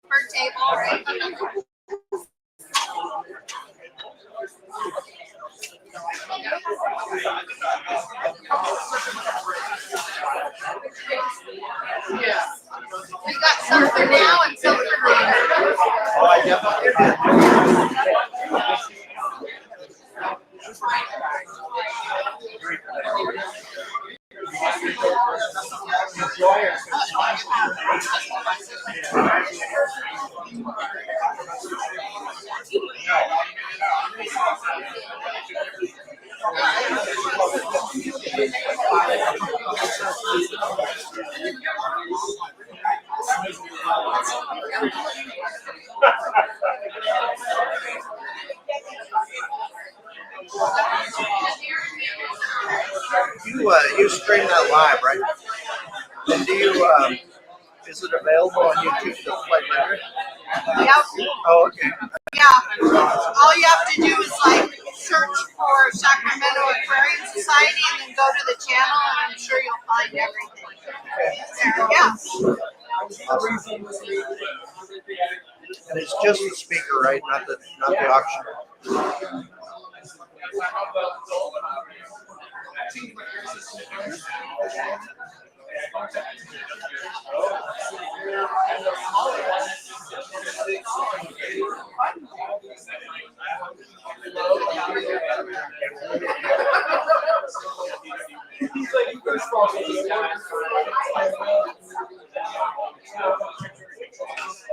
Per table, right? Yeah. We got some for now and some for later. Oh, I definitely you stream that live, right? And do you is it available on YouTube to play later? Yep. Oh, okay. Yeah. All you have to do is like search for Sacramento Aquarium Society and then go to the channel, and I'm sure you'll find everything. There, yeah. Awesome. And it's just the speaker, right? Not the auction.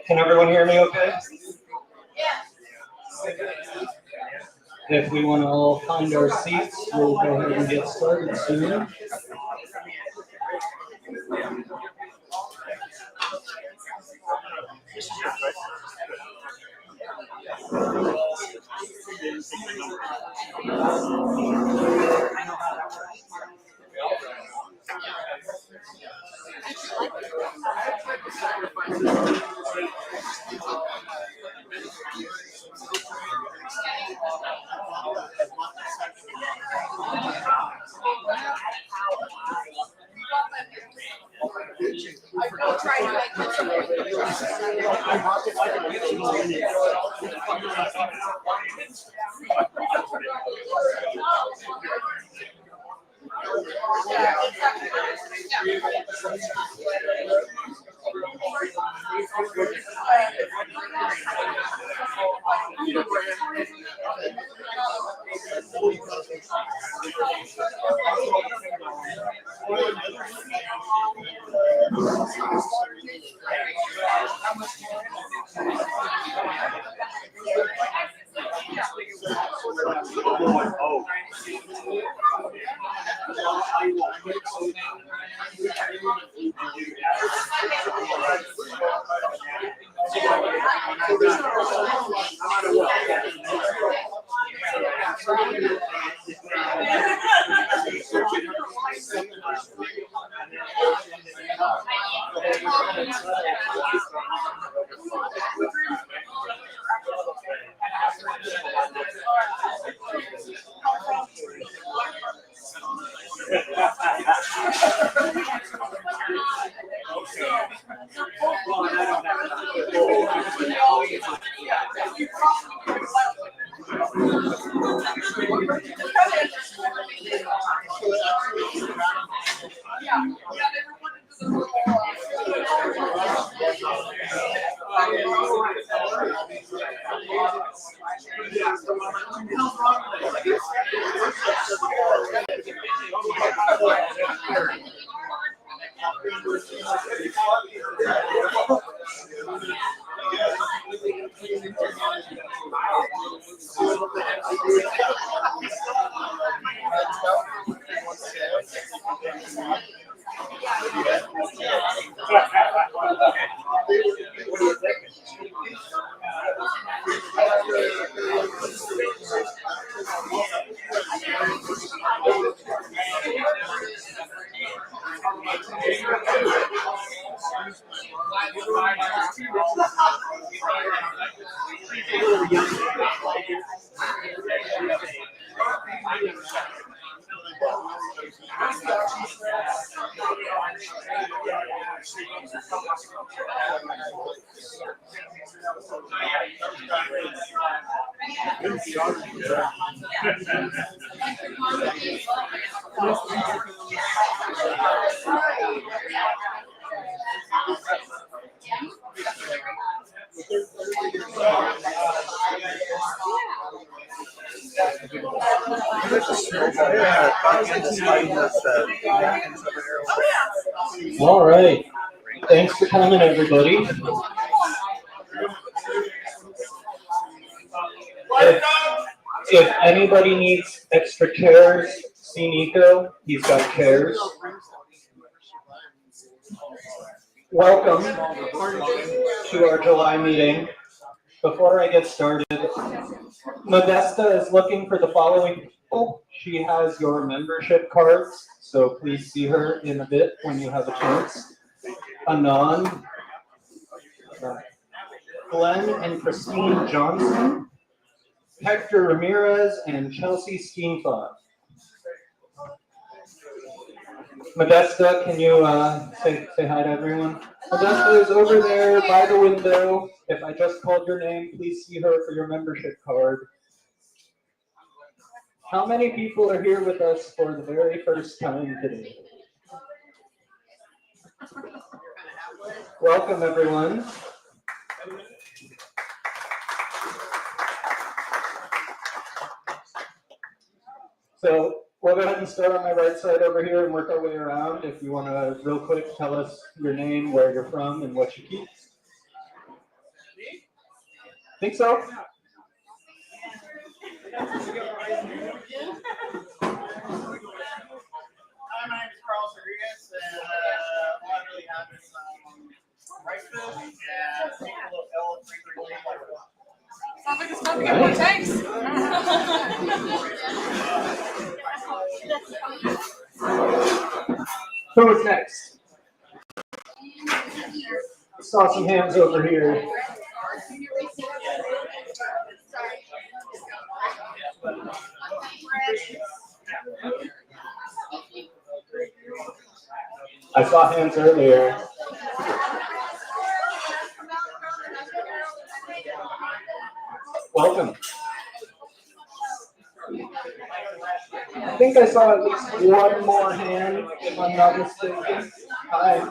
Can everyone hear me okay? Yeah. If we want to all find our seats, we'll go ahead and get started soon. I'll try to make All right. Thanks for coming, everybody. If anybody needs extra chairs, see Nico. He's got chairs. Welcome to our July meeting. Before I get started, Modesta is looking for the following people. She has your membership cards, so please see her in a bit when you have a chance. Anand, Glenn and Christine Johnson, Hector Ramirez, and Chelsea Steenfod. Modesta, can you say hi to everyone? Modesta is over there by the window. If I just called your name, please see her for your membership card. How many people are here with us for the very first time today? Welcome, everyone. So we'll go ahead and start on my right side over here and work our way around. If you want to real quick tell us your name, where you're from, and what you keep. Think so? Hi, my name is Carlos Rodriguez, and all I really have is rice fish and single L333. Sounds like it's about to get more tanks. Who is next? Saw some hands over here. I saw hands earlier. Welcome. I think I saw at least one more hand, if I'm not mistaken. Hi.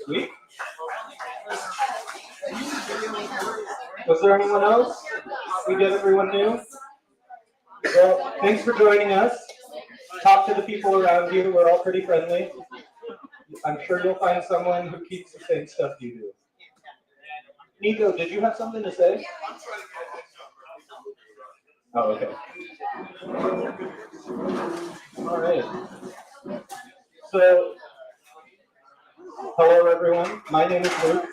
Sweet. Was there anyone else? We did everyone new? Well, thanks for joining us. Talk to the people around you. We're all pretty friendly. I'm sure you'll find someone who keeps the same stuff you do. Nico, did you have something to say? Oh, okay. All right. So, hello everyone. My name is Luke.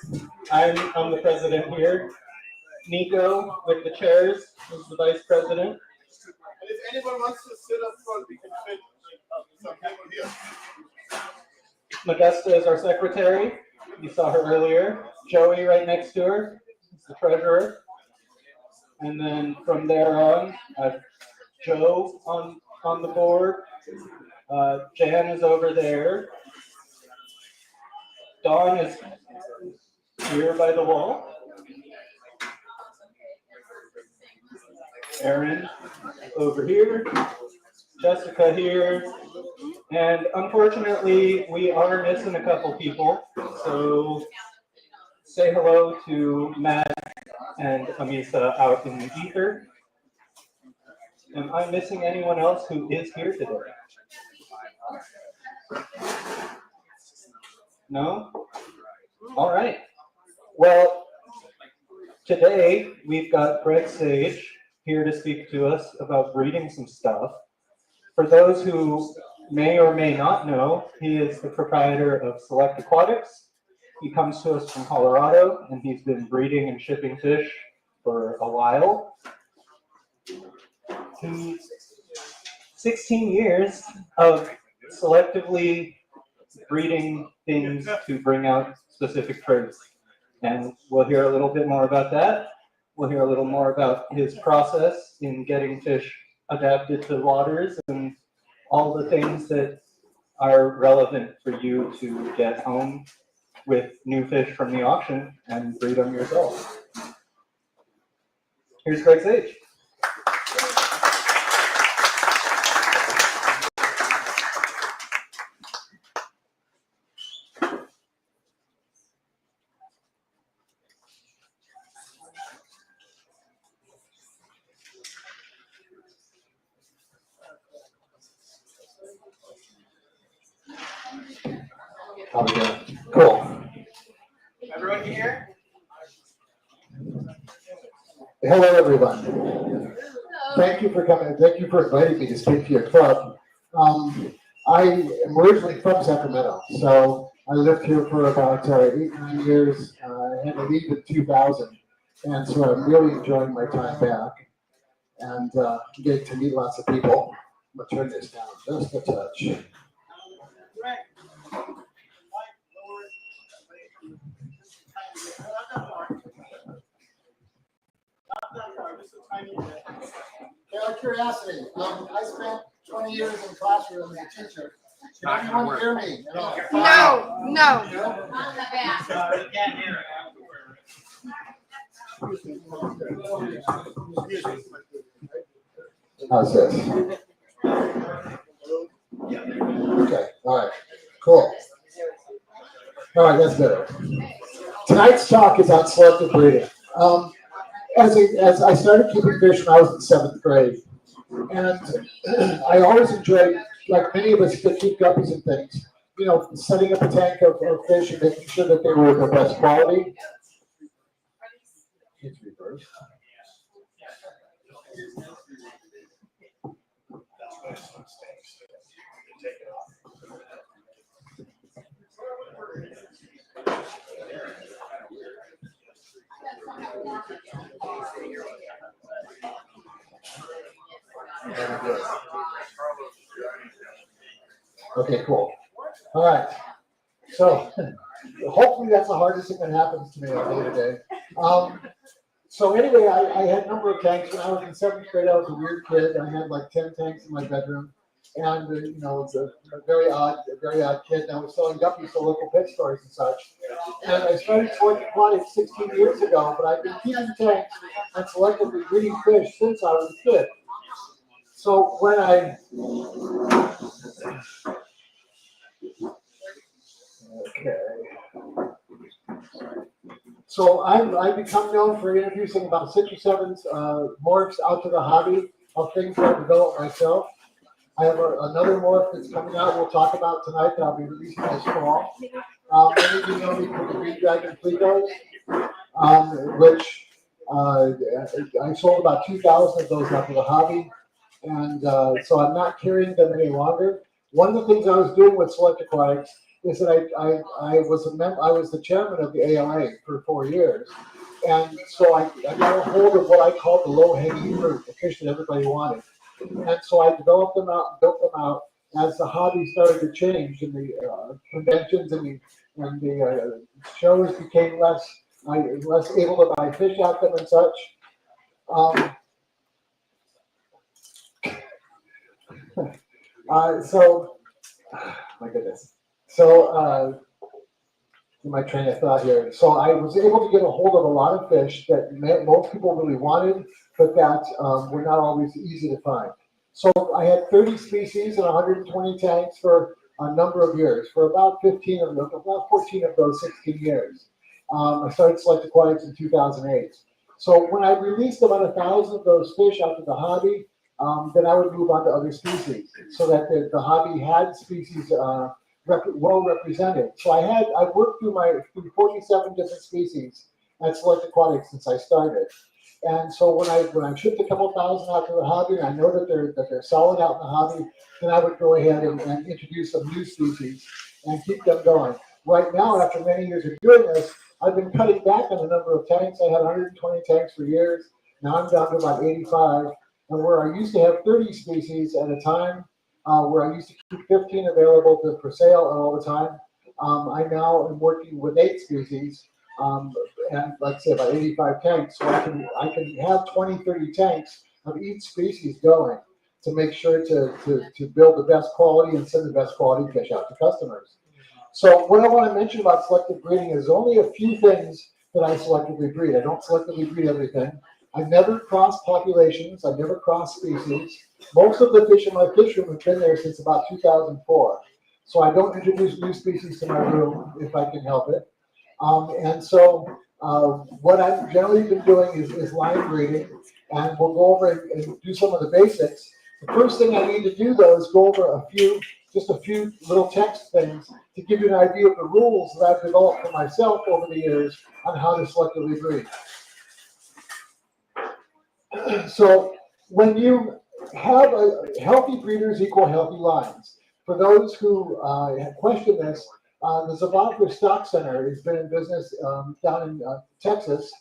I'm the president here. Nico, with the chairs, is the vice president. And if anyone wants to sit up front, we can fit some people here. Modesta is our secretary. You saw her earlier. Joey right next to her is the treasurer. And then from there on, Joe on the board. Jan is over there. Dawn is here by the wall. Aaron over here. Jessica here. And unfortunately, we are missing a couple people. So say hello to Matt and Amisa out in the ether. Am I missing anyone else who is here today? No? All right. Well, today we've got GregSage here to speak to us about breeding some stuff. For those who may or may not know, he is the proprietor of Select Aquatics. He comes to us from Colorado, and he's been breeding and shipping fish for a while. 16 years of selectively breeding things to bring out specific traits. And we'll hear a little bit more about that. We'll hear a little more about his process in getting fish adapted to waters and all the things that are relevant for you to get home with new fish from the auction and breed them yourself. Here's GregSage. How we doing? Cool. Everyone can hear? Hello, everyone. Thank you for coming. Thank you for inviting me to speak to your club. I am originally from Sacramento, so I lived here for about 8-9 years. I had to leave in 2000, and so I'm really enjoying my time back and getting to meet lots of people. I'm gonna turn this down just a touch. Out of curiosity, I spent 20 years in the classroom as a teacher. Can anyone hear me at all? No. You can't hear it. How's this? Okay, all right, cool. All right, that's better. Tonight's talk is on selective breeding. As I started keeping fish when I was in 7th grade, and I always enjoyed, like many of us that keep guppies and things, you know, setting up a tank of fish and making sure that they were the best quality. It's reversed. Okay, cool. All right. So hopefully that's the hardest thing that happens to me on day to day. So anyway, I had a number of tanks. When I was in 7th grade, I was a weird kid. I had like 10 tanks in my bedroom. And, you know, it was a very odd kid. And I was selling guppies to local pet stores and such. And I started Select Aquatics 16 years ago, but I've been keeping tanks and selectively breeding fish since I was a kid. So when So I've become known for introducing about 6 or 7 morphs out to the hobby of things that I developed myself. I have another morph that's coming out we'll talk about tonight that I'll be releasing this fall. Many of you know me from the Green Dragon Plegos, which I sold about 2,000 of those out to the hobby. And so I'm not carrying them any longer. One of the things I was doing with Select Aquatics is that I was the chairman of the ALA for 4 years. And so I got a hold of what I called the low-hanging fruit, the fish that everybody wanted. And so I developed them out and built them out as the hobby started to change and the conventions and the shows became less able to buy fish at them and such. My goodness. So, my train of thought here. So I was able to get a hold of a lot of fish that most people really wanted, but that were not always easy to find. So I had 30 species and 120 tanks for a number of years, for about 14 of those 16 years. I started Select Aquatics in 2008. So when I released about 1,000 of those fish out to the hobby, then I would move on to other species so that the hobby had species well represented. So I worked through 47 different species at Select Aquatics since I started. And so when I shipped a couple thousand out to the hobby, and I know that they're solid out in the hobby, then I would go ahead and introduce some new species and keep them going. Right now, after many years of doing this, I've been cutting back on the number of tanks. I had 120 tanks for years. Now I'm down to about 85. And where I used to have 30 species at a time, where I used to keep 15 available for sale all the time. I now am working with 8 species, and let's say about 85 tanks, so I can have 20, 30 tanks of each species going to make sure to build the best quality and send the best quality fish out to customers. So what I want to mention about selective breeding is only a few things that I selectively breed. I don't selectively breed everything. I've never crossed populations. I've never crossed species. Most of the fish in my fish room have been there since about 2004. So I don't introduce new species to my room if I can help it. And so what I've generally been doing is line breeding, and we'll go over and do some of the basics. The first thing I need to do, though, is go over just a few little text things to give you an idea of the rules that I've developed for myself over the years on how to selectively breed. So when you have healthy breeders equal healthy lines. For those who have questioned this, the Zavadka Stock Center has been in business down in Texas,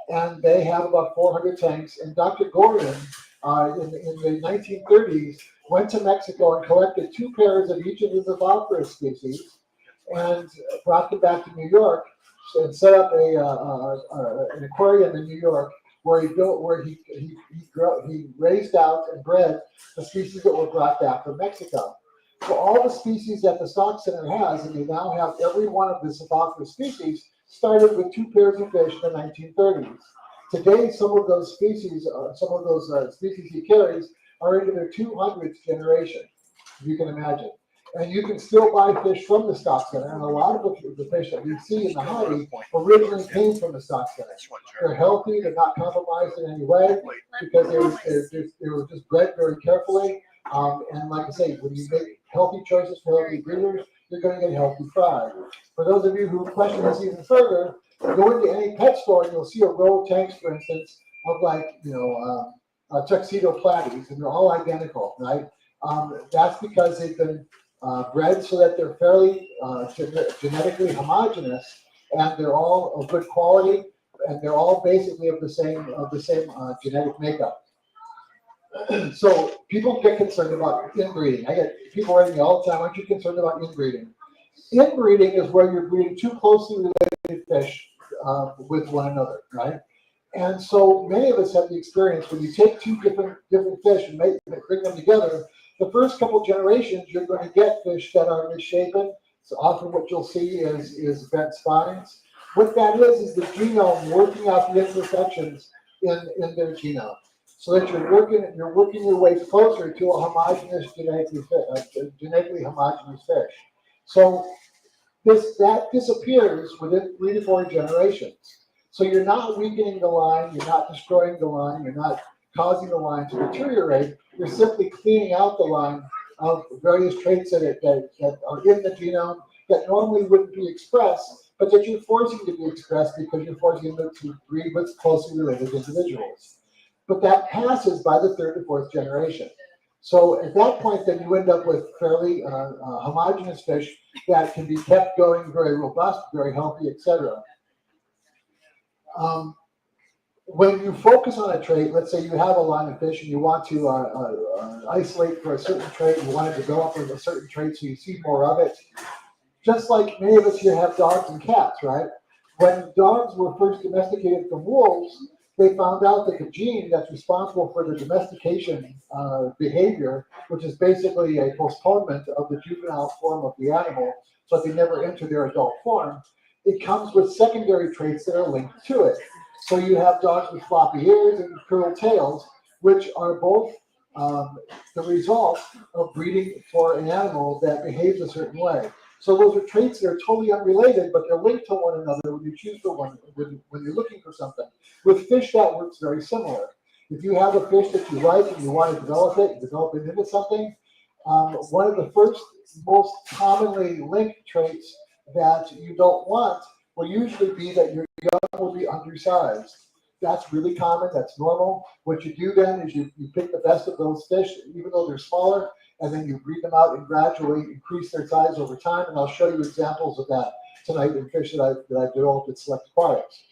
and they have about 400 tanks. And Dr. Gordon, in the 1930s, went to Mexico and collected 2 pairs of each of the Zavadka species and brought them back to New York and set up an aquarium in New York where he raised out and bred the species that were brought back from Mexico. So all the species that the Stock Center has, and they now have every one of the Zavadka species, started with 2 pairs of fish in the 1930s. Today, some of those species he carries are into their 200th generation, if you can imagine. And you can still buy fish from the Stock Center, and a lot of the fish that we see in the hobby originally came from the Stock Center. They're healthy, they're not compromised in any way, because they were just bred very carefully. And like I say, when you make healthy choices for healthy breeders, you're going to get healthy fry. For those of you who question this even further, go into any pet store and you'll see a row of tanks, for instance, of tuxedo platies, and they're all identical, right? That's because they've been bred so that they're fairly genetically homogeneous, and they're all of good quality, and they're all basically of the same genetic makeup. So people get concerned about inbreeding. I get people writing me all the time, aren't you concerned about inbreeding? Inbreeding is where you're breeding 2 closely related fish with one another, right? And so many of us have the experience when you take 2 different fish and bring them together, the first couple generations, you're going to get fish that are misshapen. So often what you'll see is bent spines. What that is the genome working out the imperfections in their genome, so that you're working your way closer to a homogeneous genetically homogeneous fish. So that disappears within 3 to 4 generations. So you're not weakening the line, you're not destroying the line, you're not causing the line to deteriorate. You're simply cleaning out the line of various traits that are in the genome that normally wouldn't be expressed, but that you're forcing to be expressed because you're forcing them to breed with closely related individuals. But that passes by the 3rd to 4th generation. So at that point, then you end up with fairly homogeneous fish that can be kept going, very robust, very healthy, etc. When you focus on a trait, let's say you have a line of fish and you want to isolate for a certain trait, you want to develop a certain trait so you see more of it. Just like many of us here have dogs and cats, right? When dogs were first domesticated from wolves, they found out that the gene that's responsible for the domestication behavior, which is basically a postponement of the juvenile form of the animal, so they never enter their adult form, it comes with secondary traits that are linked to it. So you have dogs with floppy ears and curled tails, which are both the result of breeding for an animal that behaves a certain way. So those are traits that are totally unrelated, but they're linked to one another when you choose for one, when you're looking for something. With fish, that works very similar. If you have a fish that you like and you want to develop it into something, one of the first most commonly linked traits that you don't want will usually be that your young will be undersized. That's really common, that's normal. What you do then is you pick the best of those fish, even though they're smaller, and then you breed them out and gradually increase their size over time. And I'll show you examples of that tonight in fish that I've developed at Select Aquatics.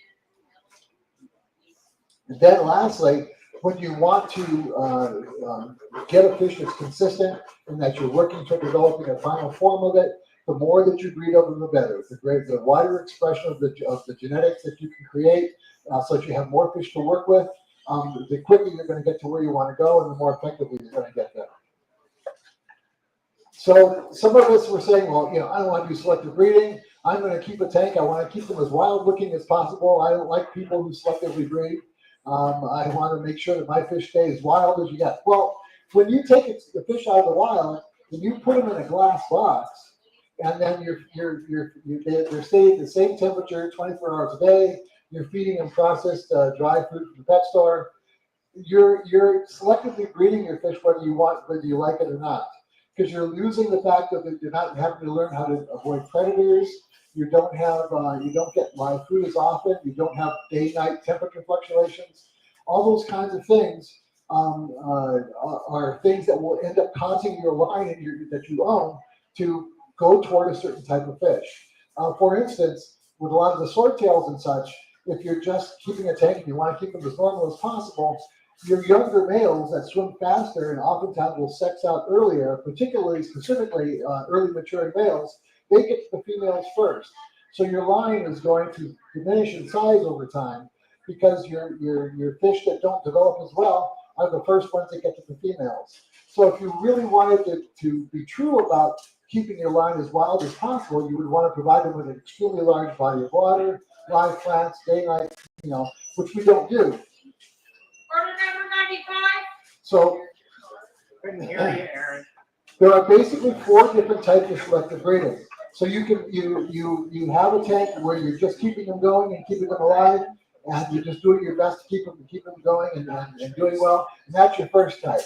And then lastly, when you want to get a fish that's consistent and that you're working toward developing a final form of it, the more that you breed of them, the better. The wider expression of the genetics that you can create, so that you have more fish to work with, the quicker you're going to get to where you want to go, and the more effectively you're going to get there. So some of us were saying, well, I don't want to do selective breeding. I'm going to keep a tank. I want to keep them as wild looking as possible. I don't like people who selectively breed. I want to make sure that my fish stay as wild as you get. Well, when you take the fish out of the wild and you put them in a glass box, and then they're staying at the same temperature 24 hours a day, you're feeding them processed dry food from the pet store, you're selectively breeding your fish whether you like it or not. Because you're losing the fact that you're not having to learn how to avoid predators. You don't get live food as often. You don't have day-night temperature fluctuations. All those kinds of things are things that will end up causing your line that you own to go toward a certain type of fish. For instance, with a lot of the swordtails and such, if you're just keeping a tank and you want to keep them as normal as possible, your younger males that swim faster and oftentimes will sex out earlier, specifically early maturing males, they get to the females first. So your line is going to diminish in size over time because your fish that don't develop as well are the first ones that get to the females. So if you really wanted to be true about keeping your line as wild as possible, you would want to provide them with an extremely large body of water, live plants, day-night, which we don't do. Order number 95. So Couldn't hear you, Aaron. there are basically 4 different types of selective breeding. So you have a tank where you're just keeping them going and keeping them alive, and you're just doing your best to keep them going and doing well. And that's your first type.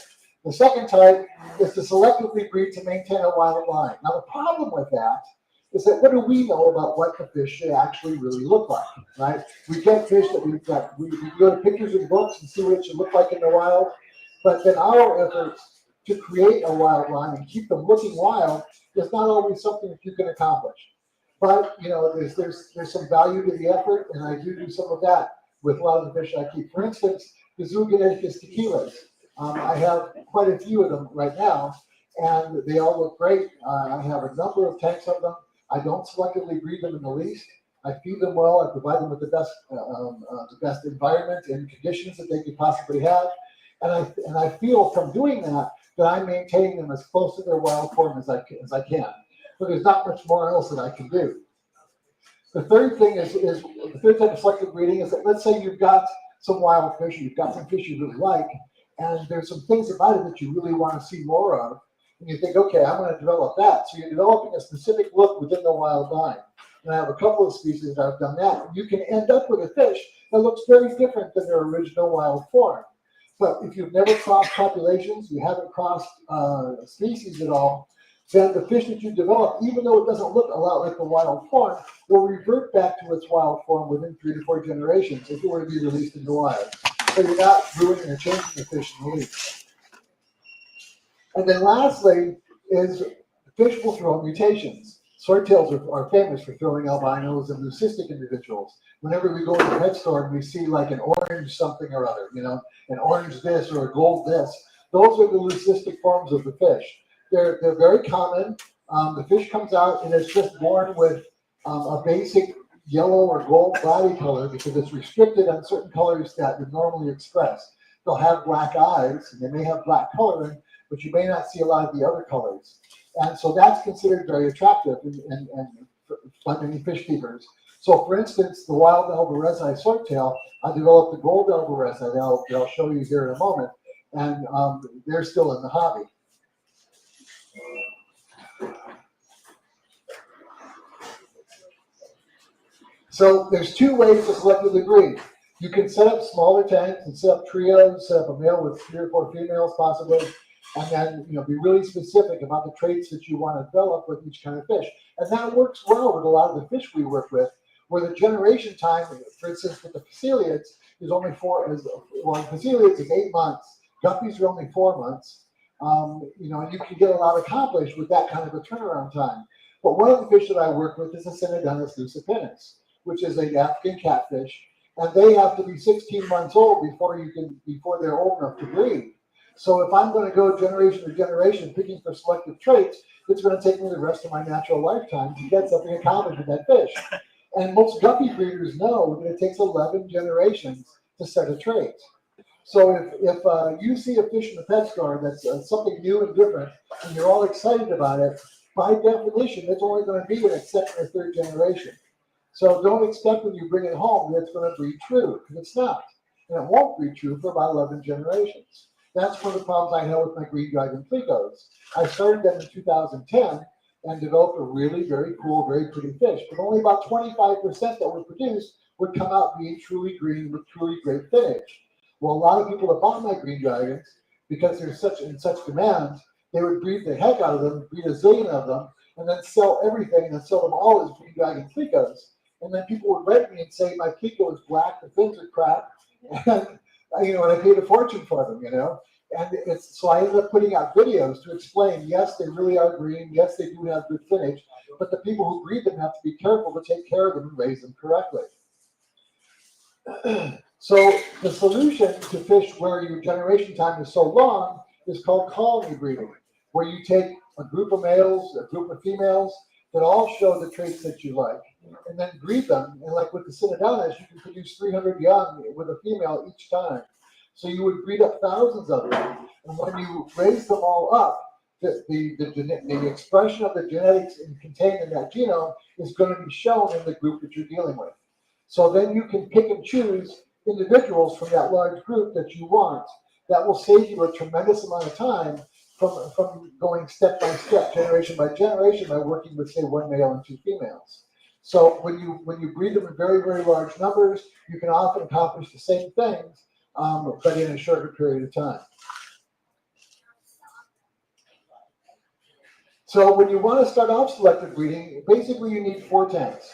The second type is to selectively breed to maintain a wild line. Now the problem with that is that what do we know about what the fish should actually really look like, right? We get fish that we go to pictures and books and see what it should look like in the wild, but then our efforts to create a wild line and keep them looking wild is not always something that you can accomplish. But there's some value to the effort, and I do some of that with a lot of the fish I keep. For instance, the August tequilas. I have quite a few of them right now, and they all look great. I have a number of tanks of them. I don't selectively breed them in the least. I feed them well. I provide them with the best environment and conditions that they could possibly have. And I feel from doing that I'm maintaining them as close to their wild form as I can. But there's not much more else that I can do. The third thing is the third type of selective breeding is that, let's say you've got some wild fish, you've got some fish you really like, and there's some things about it that you really want to see more of. And you think, okay, I'm going to develop that. So you're developing a specific look within the wild line. And I have a couple of species that I've done that. You can end up with a fish that looks very different than their original wild form. But if you've never crossed populations, you haven't crossed species at all, then the fish that you develop, even though it doesn't look a lot like the wild form, will revert back to its wild form within 3 to 4 generations if it were to be released in the wild. So you're not ruining or changing the fish in the least. And then lastly is fish will throw mutations. Swordtails are famous for throwing albinos and leucistic individuals. Whenever we go to the pet store and we see like an orange something or other, an orange this or a gold this, those are the leucistic forms of the fish. They're very common. The fish comes out and it's just born with a basic yellow or gold body color because it's restricted on certain colors that would normally express. They'll have black eyes and they may have black coloring, but you may not see a lot of the other colors. And so that's considered very attractive by many fish keepers. So for instance, the wild Alvarezi swordtail, I developed the gold Alvarezi that I'll show you here in a moment, and they're still in the hobby. So there's 2 ways to selectively breed. You can set up smaller tanks and set up trios, set up a male with 3 or 4 females possibly, and then be really specific about the traits that you want to develop with each kind of fish. And that works well with a lot of the fish we work with, where the generation time, for instance, with the Faceliates is only Faceliates is 8 months. Guppies are only 4 months. And you can get a lot accomplished with that kind of a turnaround time. But one of the fish that I work with is a Synodontis lucipennis, which is an African catfish. and they have to be 16 months old before they're old enough to breed. So if I'm going to go generation to generation picking for selective traits, it's going to take me the rest of my natural lifetime to get something accomplished with that fish. And most guppy breeders know that it takes 11 generations to set a trait. So if you see a fish in the pet store that's something new and different, and you're all excited about it, by definition, it's only going to be in its second or third generation. So don't expect when you bring it home that it's going to breed true, because it's not. And it won't breed true for about 11 generations. That's one of the problems I had with my green dragon plecos. I started them in 2010 and developed a really very cool, very pretty fish. But only about 25% that were produced would come out being truly green with truly great finish. Well, a lot of people that bought my green dragons, because they're in such demand, they would breed the heck out of them, breed a zillion of them, and then sell everything and then sell them all as green dragon plecos. And then people would write me and say my pleco is black, the fins are crap, and and I paid a fortune for them, And so I ended up putting out videos to explain, yes, they really are green, yes, they do have good finish, but the people who breed them have to be careful to take care of them and raise them correctly. So the solution to fish where your generation time is so long is called colony breeding, where you take a group of males, a group of females that all show the traits that you like, and then breed them. And like with the Cinnadonas, you can produce 300 young with a female each time. So you would breed up thousands of them, and when you raise them all up, the expression of the genetics contained in that genome is going to be shown in the group that you're dealing with. So then you can pick and choose individuals from that large group that you want. That will save you a tremendous amount of time from going step by step, generation by generation, by working with, say, one male and two females. So when you breed them in very, very large numbers, you can often accomplish the same things, but in a shorter period of time. So when you want to start off selective breeding, basically you need 4 tanks.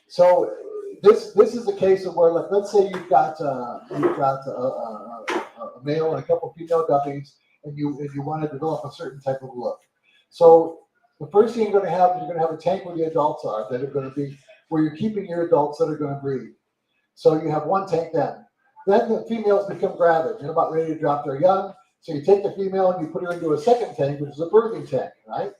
So this is a case of where, let's say you've got a male and a couple female guppies, and you want to develop a certain type of look. So the first thing you're going to have is you're going to have a tank where the adults are, that are going to be where you're keeping your adults that are going to breed. So you have one tank then. Then the females become gravid. They're about ready to drop their young. So you take the female and you put her into a second tank, which is a birthing tank, right?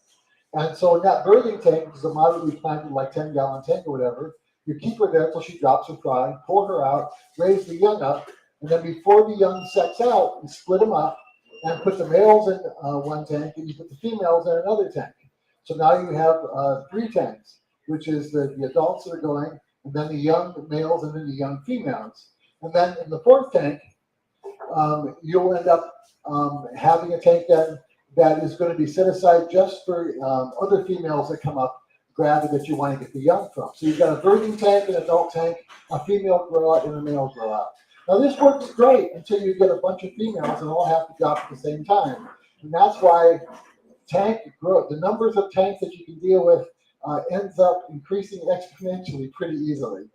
And so in that birthing tank, which is a moderately planted, like 10-gallon tank or whatever, you keep her there until she drops her fry, pull her out, raise the young up, and then before the young sex out, you split them up and put the males in one tank and you put the females in another tank. So now you have 3 tanks, which is the adults that are going, and then the young males and then the young females. And then in the 4th tank, you'll end up having a tank then that is going to be set aside just for other females that come up gravid that you want to get the young from. So you've got a birthing tank, an adult tank, a female grow out, and a male grow out. Now this works great until you get a bunch of females and all have to drop at the same time. And that's why tank growth, the numbers of tanks that you can deal with ends up increasing exponentially pretty easily.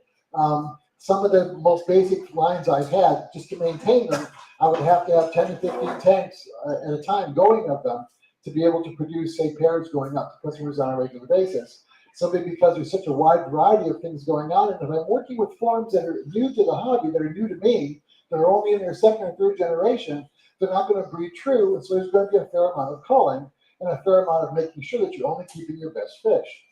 Some of the most basic lines I've had, just to maintain them, I would have to have 10 to 15 tanks at a time going of them to be able to produce, say, pairs going up to customers on a regular basis. Simply because there's such a wide variety of things going on. And if I'm working with farms that are new to the hobby, that are new to me, that are only in their 2nd or 3rd generation, they're not going to breed true. And so there's going to be a fair amount of culling and a fair amount of making sure that you're only keeping your best fish.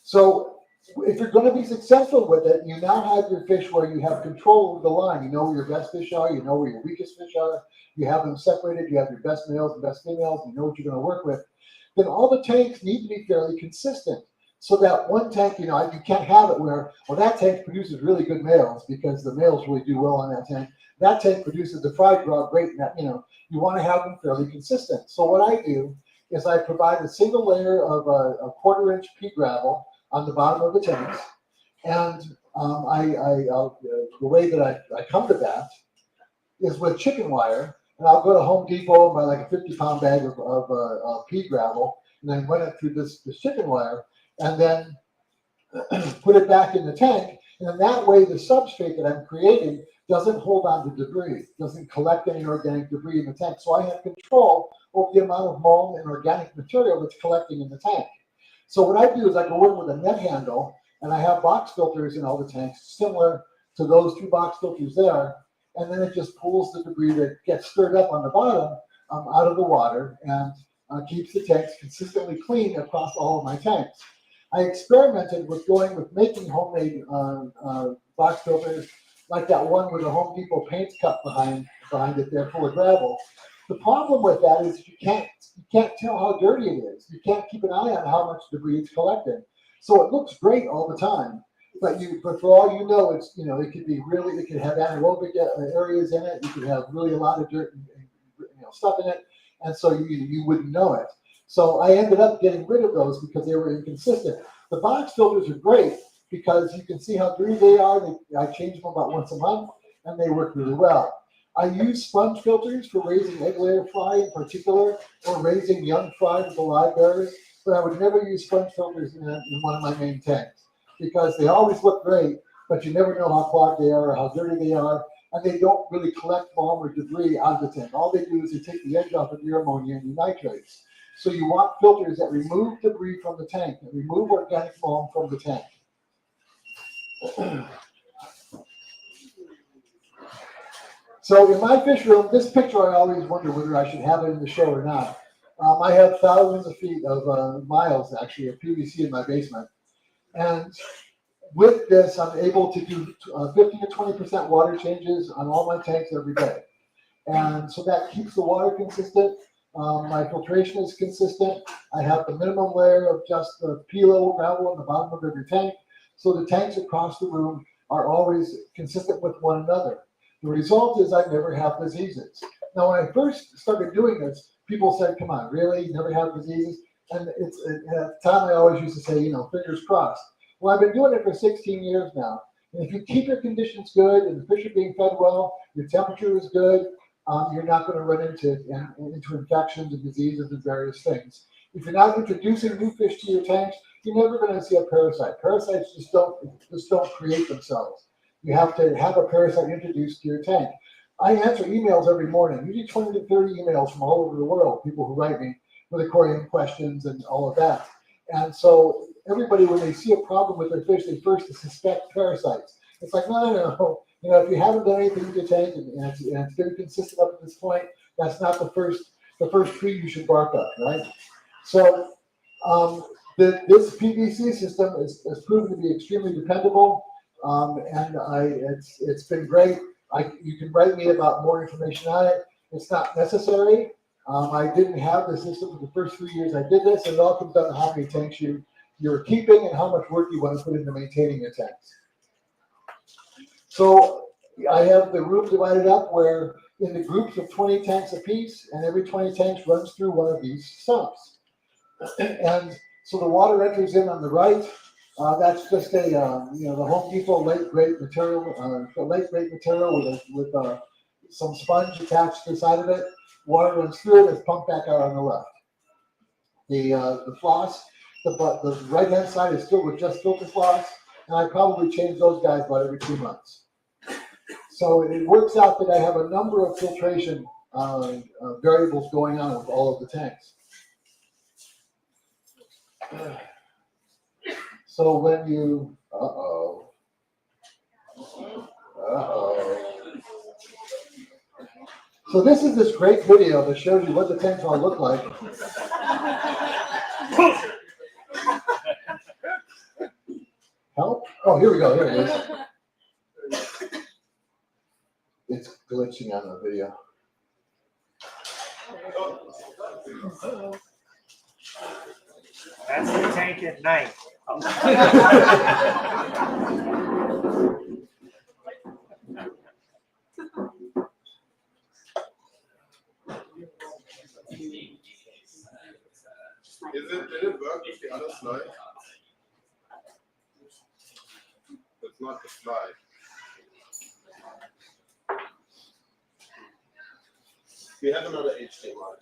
So if you're going to be successful with it, you now have your fish where you have control over the line. You know where your best fish are. You know where your weakest fish are. You have them separated. You have your best males and best females. You know what you're going to work with. Then all the tanks need to be fairly consistent. So that one tank, you can't have it where, well, that tank produces really good males because the males really do well on that tank. That tank produces the fried raw great. And that, you want to have them fairly consistent. So what I do is I provide a single layer of a 1/4-inch pea gravel on the bottom of the tanks, and the way that I come to that is with chicken wire, and I'll go to Home Depot and buy like a 50-pound bag of pea gravel, and then run it through this chicken wire, and then put it back in the tank, and then that way the substrate that I'm creating doesn't hold on to debris, doesn't collect any organic debris in the tank, so I have control over the amount of mold and organic material that's collecting in the tank. So what I do is I go in with a net handle, And I have box filters in all the tanks, similar to those 2 box filters there. And then it just pulls the debris that gets stirred up on the bottom out of the water and keeps the tanks consistently clean across all of my tanks. I experimented with making homemade box filters, like that one with the Home Depot paint cup behind it there, full of gravel. The problem with that is you can't tell how dirty it is. You can't keep an eye on how much debris it's collecting. So it looks great all the time, but for all you know, it could have anaerobic areas in it. You could have really a lot of dirt and stuff in it, and so you wouldn't know it. So I ended up getting rid of those because they were inconsistent. The box filters are great because you can see how dirty they are. I change them about once a month, and they work really well. I use sponge filters for raising egg layer fry in particular, or raising young fry with the live bearers, but I would never use sponge filters in one of my main tanks because they always look great, but you never know how clogged they are or how dirty they are, and they don't really collect foam or debris out of the tank. All they do is they take the edge off of your ammonia and your nitrates. So you want filters that remove debris from the tank, that remove organic foam from the tank. So in my fish room, this picture I always wonder whether I should have it in the show or not. I have thousands of feet of miles actually of PVC in my basement. And with this, I'm able to do 50 to 20% water changes on all my tanks every day. And so that keeps the water consistent. My filtration is consistent. I have the minimum layer of just the P-level gravel in the bottom of every tank. So the tanks across the room are always consistent with one another. The result is I never have diseases. Now, when I first started doing this, people said, come on, really? You never have diseases? And at the time, I always used to say, fingers crossed. Well, I've been doing it for 16 years now. And if you keep your conditions good and the fish are being fed well, your temperature is good, you're not going to run into infections and diseases and various things. If you're not introducing new fish to your tanks, you're never going to see a parasite. Parasites just don't create themselves. You have to have a parasite introduced to your tank. I answer emails every morning, usually 20 to 30 emails from all over the world, people who write me with aquarium questions and all of that. And so everybody, when they see a problem with their fish, they first suspect parasites. It's like, no. If you haven't done anything with your tank and it's been consistent up to this point, that's not the first tree you should bark up, right? So this PVC system is proven to be extremely dependable, and it's been great. You can write me about more information on it. It's not necessary. I didn't have the system for the first 3 years I did this, and it all comes down to how many tanks you're keeping and how much work you want to put into maintaining your tanks. So I have the room divided up where in the groups of 20 tanks apiece, and every 20 tanks runs through one of these sumps. And so the water enters in on the right. That's just the Home Depot lake grade material, with some sponge attached to the side of it. Water runs through it. It's pumped back out on the left. The floss, the right hand side is filled with just filter floss, and I probably change those guys about every 2 months. So it works out that I have a number of filtration variables going on with all of the tanks. So when you, So this is this great video that shows you what the tanks all look like. Help? Oh, here we go. Here it is. It's glitching on the video. That's the tank at night. Did it work with the other slide? It's not the slide. We have another HDMI.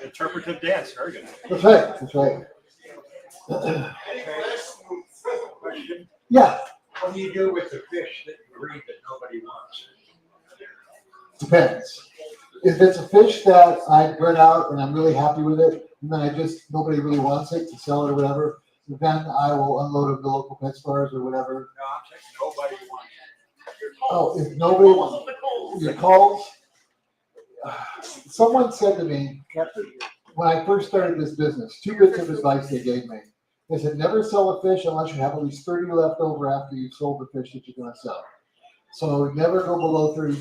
Interpretive dance, very good. That's right. That's right. Yeah. What do you do with the fish that you breed that nobody wants? Depends. If it's a fish that I bred out and I'm really happy with it, and then nobody really wants it to sell it or whatever, then I will unload it at the local pet stores or whatever. No, I'm saying nobody wants it. Oh, if nobody wants your calls, someone said to me when I first started this business, 2 bits of advice they gave me. They said, never sell a fish unless you have at least 30 left over after you've sold the fish that you're going to sell. So never go below 30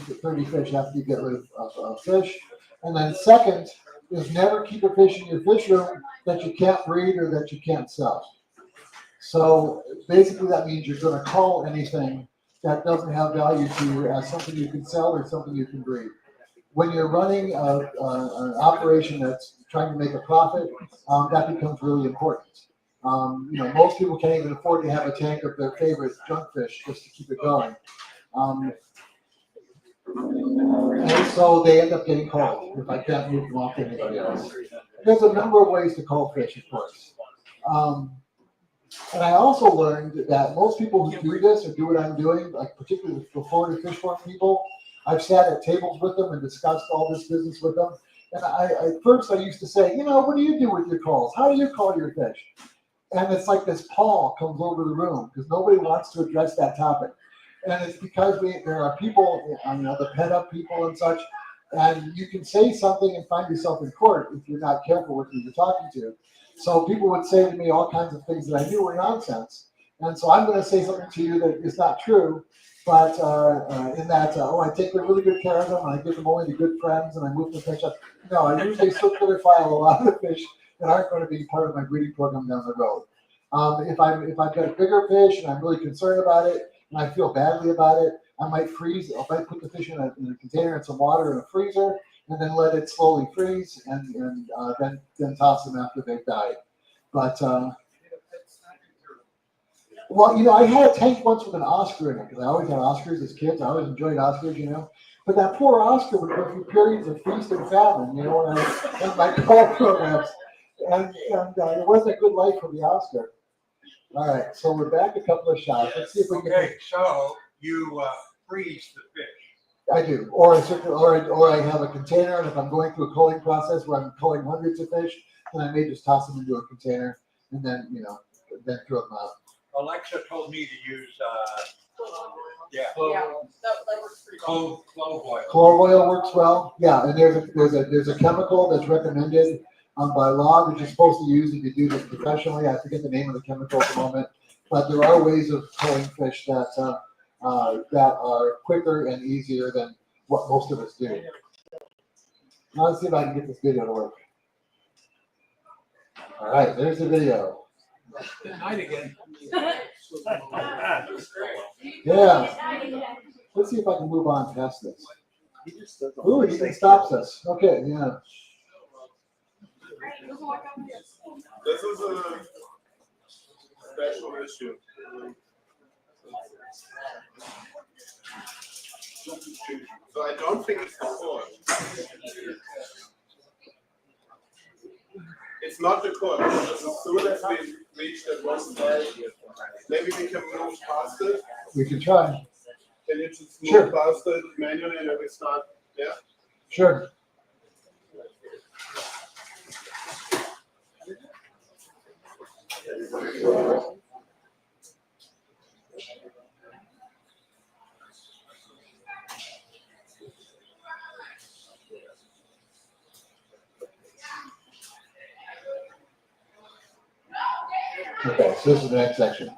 fish after you get rid of fish. And then second is never keep a fish in your fish room that you can't breed or that you can't sell. So basically that means you're going to call anything that doesn't have value to you as something you can sell or something you can breed. When you're running an operation that's trying to make a profit, that becomes really important. Most people can't even afford to have a tank of their favorite junk fish just to keep it going. And so they end up getting called if I can't move them off to anybody else. There's a number of ways to call fish, of course. And I also learned that most people who do this or do what I'm doing, like particularly the Florida fish farm people, I've sat at tables with them and discussed all this business with them. And at first I used to say, what do you do with your calls? How do you call your fish? And it's like this pall comes over the room because nobody wants to address that topic. And it's because there are people, the pet up people and such, and you can say something and find yourself in court if you're not careful with who you're talking to. So people would say to me all kinds of things that I knew were nonsense. And so I'm going to say something to you that is not true, but in that, I take really good care of them, and I give them only to good friends, and I move the fish up. No, I usually circular file a lot of the fish that aren't going to be part of my breeding program down the road. If I've got a bigger fish and I'm really concerned about it, and I feel badly about it, I might put the fish in a container and some water in a freezer, and then let it slowly freeze, and then toss them after they've died. But I had a tank once with an Oscar in it because I always had Oscars as kids. I always enjoyed Oscars, But that poor Oscar would go through periods of feast and famine, when I in my call programs, and it wasn't a good life for the Oscar. All right, so we're back a couple of shots. Let's see if we can. Okay, so you freeze the fish. I do, or I have a container, and if I'm going through a culling process where I'm culling hundreds of fish, then I may just toss them into a container and then then throw them out. Alexa told me to use clove oil. Clove oil works well. Yeah, and there's a chemical that's recommended by law that you're supposed to use if you do this professionally. I forget the name of the chemical at the moment, but there are ways of culling fish that are quicker and easier than what most of us do. Now let's see if I can get this video to work. All right, there's the video. Good night again. Yeah. Let's see if I can move on past this. Ooh, he stops us. Okay, yeah. This is a special issue. So I don't think it's the core. It's not the core. As soon as we reach that one side, maybe we can move past it. We can try. Can you just move Sure. past it manually and then we start? Yeah? Sure. Okay, so this is the next section.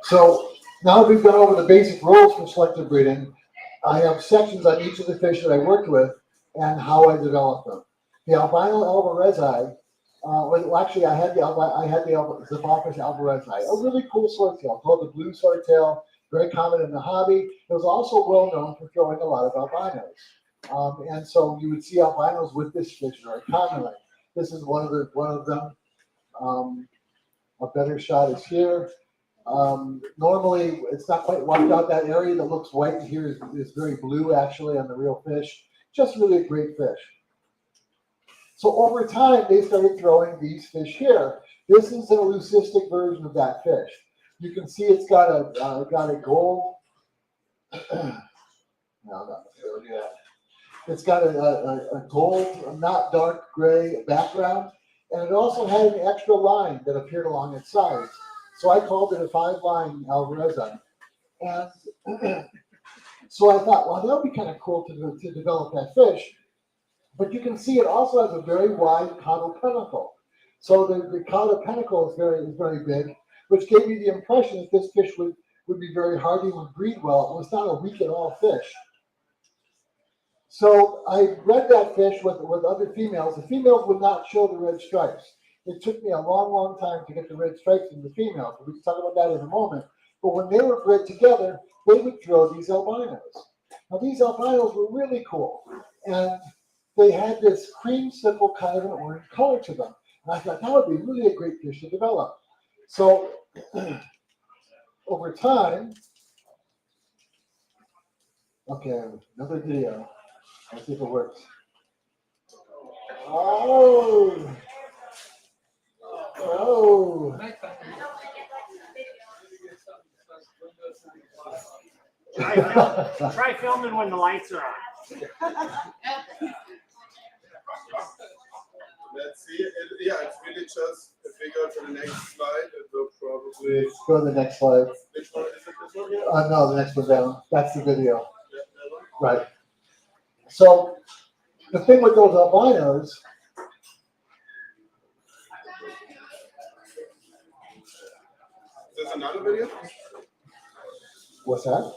So now that we've gone over the basic rules for selective breeding, I have sections on each of the fish that I worked with and how I developed them. The albino alvarezi, actually I had the Ziphophis alvarezi, a really cool swordtail called the blue swordtail, very common in the hobby. It was also well known for throwing a lot of albinos. And so you would see albinos with this fish very commonly. This is one of them. A better shot is here. Normally, it's not quite wiped out. That area that looks white here is very blue, actually, on the real fish. Just really a great fish. So over time, they started throwing these fish here. This is a leucistic version of that fish. You can see it's got a gold. No, not do that. It's got a gold, not dark gray background, and it also had an extra line that appeared along its sides. So I called it a 5-line Alvarezite. And so I thought, well, that would be kind of cool to develop that fish. But you can see it also has a very wide caudal pedicle. So the caudal pedicle is very big, which gave me the impression that this fish would be very hardy, would breed well. It was not a weak at all fish. So I bred that fish with other females. The females would not show the red stripes. It took me a long, long time to get the red stripes in the females. We can talk about that in a moment. But when they were bred together, they would throw these albinos. Now these albinos were really cool. And they had this creamsicle kind of an orange color to them. And I thought that would be really a great fish to develop. So over time, okay, another video. Let's see if it works. Oh! Oh! Try filming when the lights are on. Let's see. Yeah, it's really just if we go to the next slide, it will probably. Let's go to the next slide. Which one is it? This one here? No, the next one down. That's the video. Yeah, that one? Right. So the thing with those albinos, Is this another video? what's that?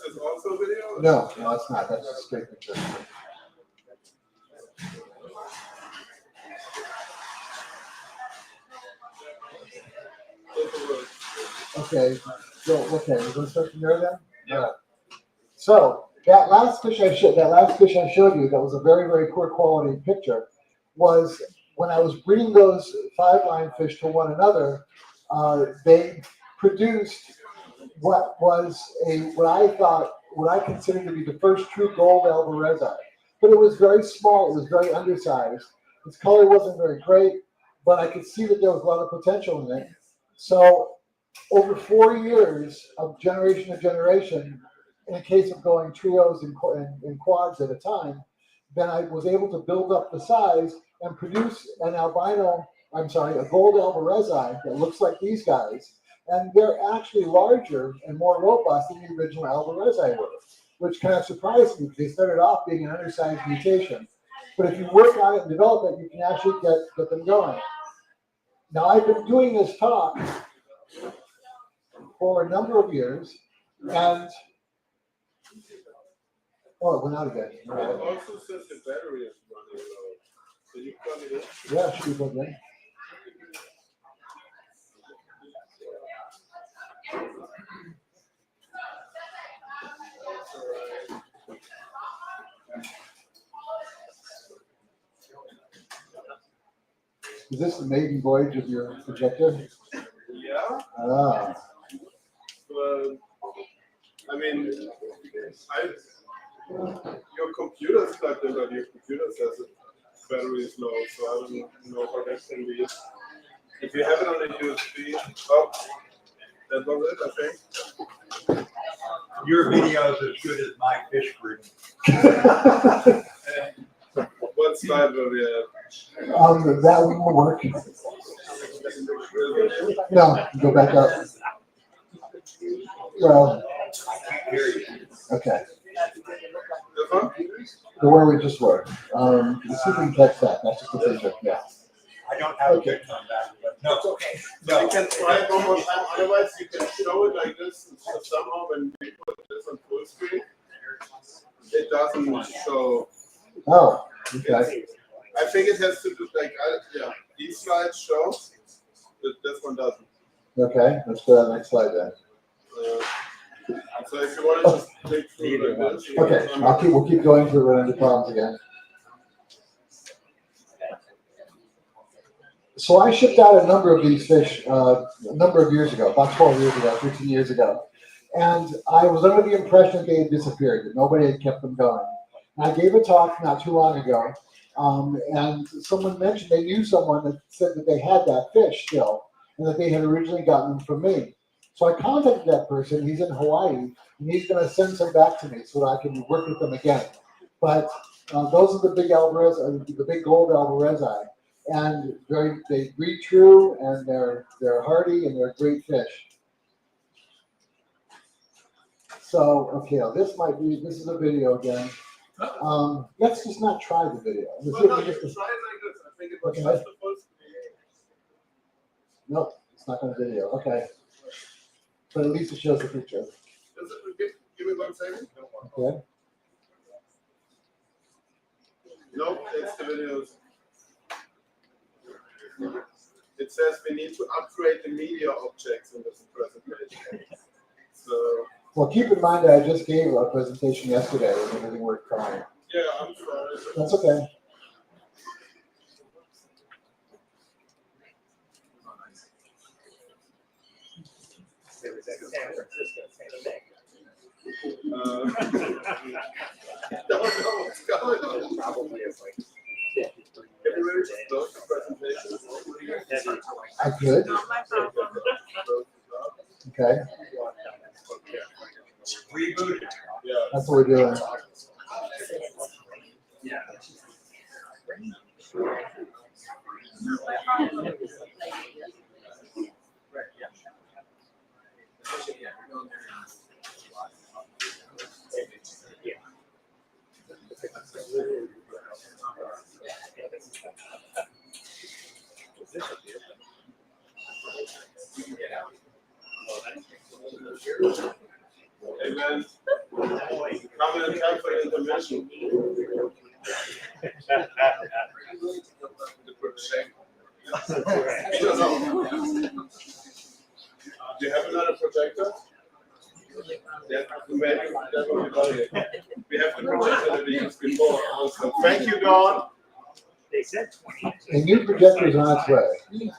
Is this also a video? No, it's not. That's a straight picture. Okay, so we're going to start from there then? Yeah. So that last fish I showed you, that was a very, very poor quality picture, was when I was breeding those 5-line fish to one another, they produced what I considered to be the first true gold Alvarezite. But it was very small, it was very undersized. Its color wasn't very great, but I could see that there was a lot of potential in it. So over 4 years of generation to generation, in a case of going trios and quads at a time, then I was able to build up the size and produce a gold Alvarezite that looks like these guys. And they're actually larger and more robust than the original Alvarezite were, which kind of surprised me because they started off being an undersized mutation. But if you work on it and develop it, you can actually get them going. Now, I've been doing this talk for a number of years, and oh, it went out again. It also says the battery is running low. Can you plug it in? Yeah, should be plugged in. Is this the maiden voyage of your projector? Yeah. Ah. But I mean, your computer's plugged in, but your computer says the battery is low, so I don't know how that can be. If you have it on a USB, oh, that was it, I think. Your video is as good as my fish breeding. What slide will we have? That one will work. No, go back up. Well, okay. This one? The where we just were. The sleeping catch that. That's just the picture. Yeah. I don't have a good one back, but no, it's okay. No. You can try it one more time, otherwise you can show it like this. Somehow when we put this on full screen, it doesn't show. Oh, okay. I think it has to do like, yeah, these slides show, but this one doesn't. Okay, let's go to the next slide then. So if you want to just click through like this. Okay, we'll keep going to run into problems again. So I shipped out a number of these fish a number of years ago, about 12 years ago, 13 years ago. And I was under the impression that they had disappeared, that nobody had kept them going. And I gave a talk not too long ago, and someone mentioned they knew someone that said that they had that fish still, and that they had originally gotten them from me. So I contacted that person, he's in Hawaii, and he's going to send some back to me so that I can work with them again. But Those are the big Alvarez, the big gold Alvarezi, and they breed true, and they're hardy, and they're great fish. So, okay, now this is a video again. Let's just not try the video. Let's see if we just, try it like this. I think it was Okay. just the first. nope, it's not going to video. Okay. But at least it shows the picture. Give me 1 second. Okay. Nope, it's the videos. It says we need to upgrade the media objects in this presentation. So, Well, keep in mind that I just gave a presentation yesterday and everything worked fine. yeah, I'm sorry. That's okay. Don't know what's going on. Probably it's like. Everybody just close the presentation. I could. Okay. Rebooted. Yeah. That's what we're doing. Yeah. Amen. Come in time for intermission. Do you have another projector? Yeah, maybe that will be about it. We have the projector that we used before also. Thank you, Dawn. They said 20. A new projector is on its way.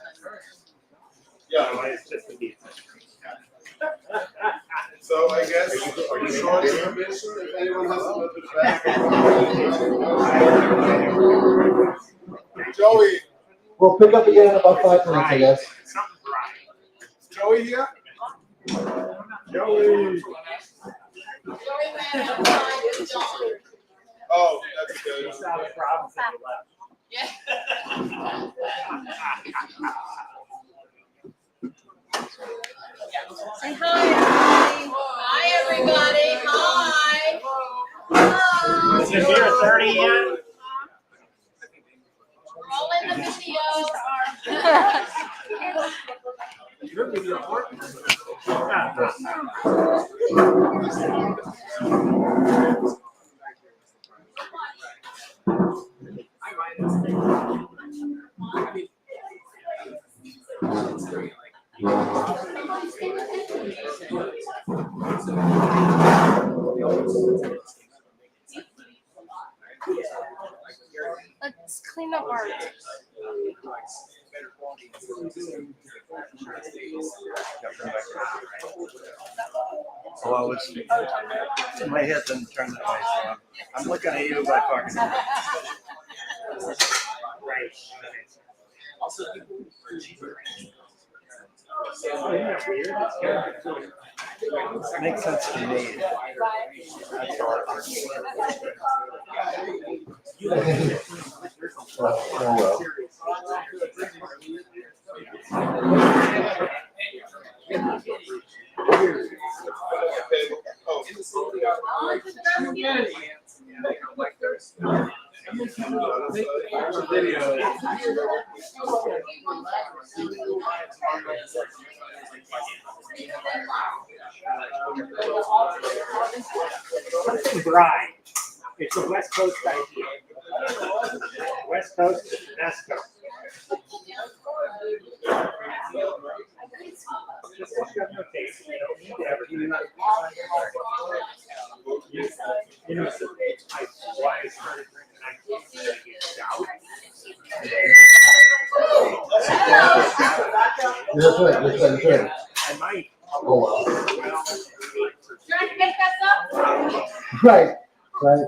Yeah, It's just a beat. so I guess short intermission, if anyone has a little bit back. Joey, We'll pick up again in about 5 minutes, I guess. Something right. is Joey here? Joey. Oh, that's good. It's not a problem since you left. Say hi, everybody. Hi, everybody. Hi. Is this year 30 yet? We're all in the Let's clean up our. So I was, my head didn't turn that way, so I'm looking at you by talking to you. Right. Oh, yeah, weird. Makes sense to me. Oh, well. Dry. It's a West Coast idea. West Coast is the best coast. Just look at your face. You don't need to ever do that. You know, why I started drinking, I get stout. You're good. I might. Oh, wow. Well, Trying to make that up? Right, right.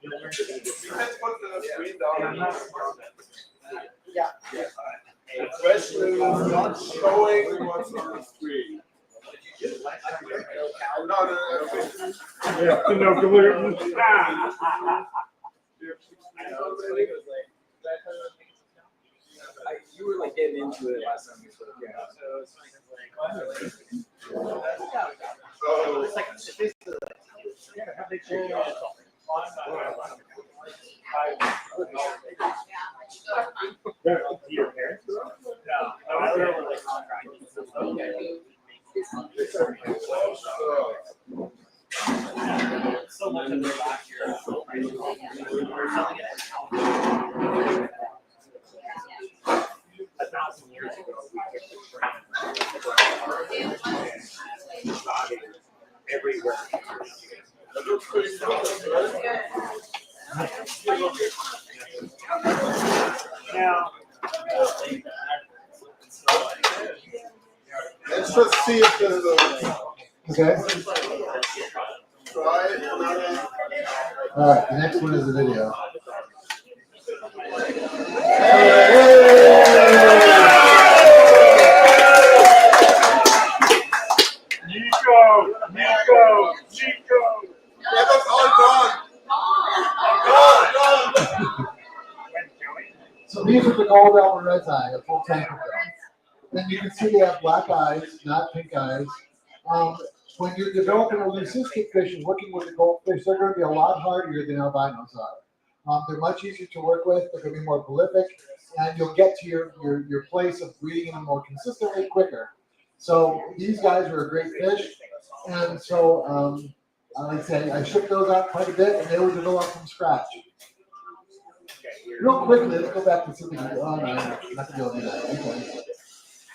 you'll learn to be You good. can put the screen And I'm down. not smart. The question is not showing what's on the screen. Yeah, no gluten. You were like getting into it last time we spoke. Yeah. So, Your parents? So much of the last year. We're selling it. 1,000 years ago, we took the train and got it everywhere. Now, let's just see if there's a Okay. try. All right. The next one is a video. Nico. That was all gone. So these are the gold elder red eye, a full tank of them. Then you can see they have black eyes, not pink eyes. When you're developing a leucistic fish and working with the goldfish, they're going to be a lot harder than albinos are. They're much easier to work with. They're going to be more prolific, and you'll get to your place of breeding them more consistently quicker. So these guys are a great fish, and so like I say, I shipped those out quite a bit, and they were developed from scratch. Real quickly, let's go back to something. Oh, no, not going to be able to do that. Okay.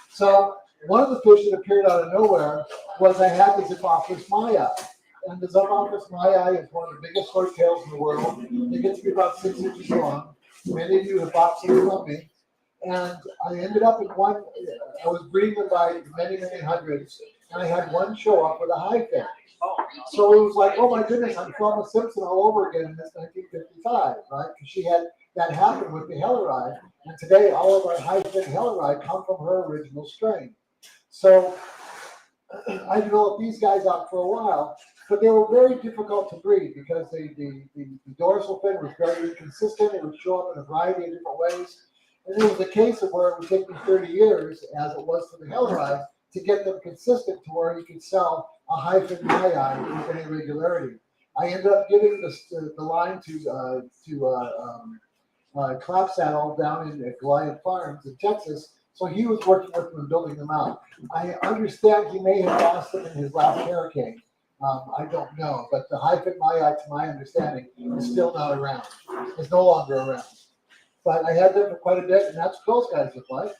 So one of the fish that appeared out of nowhere was I had the Ziphophilus maya. And the Ziphophilus maya is one of the biggest swordtails in the world. They get to be about 6 inches long. Many of you have bought some from me. And I ended up in one, I was breeding them by many, many hundreds. And I had one show up with a high fin. So it was like, oh my goodness, I'm Thelma Simpson all over again in this 1955, right? Because she had that happen with the Helleri. And today, all of our high-fin Helleri come from her original strain. So I developed these guys out for a while, but they were very difficult to breed because the dorsal fin was very inconsistent. It would show up in a variety of different ways. And it was a case of where it would take me 30 years, as it was for the Helleri, to get them consistent to where you could sell a high-fin Maya with any regularity. I ended up giving the line to Clap Saddle down in Goliath Farms in Texas, so he was working with them and building them out. I understand he may have lost them in his last hurricane. I don't know, but the high-fin Maya, to my understanding, is still not around. It's no longer around. But I had them for quite a bit, and that's what those guys look like.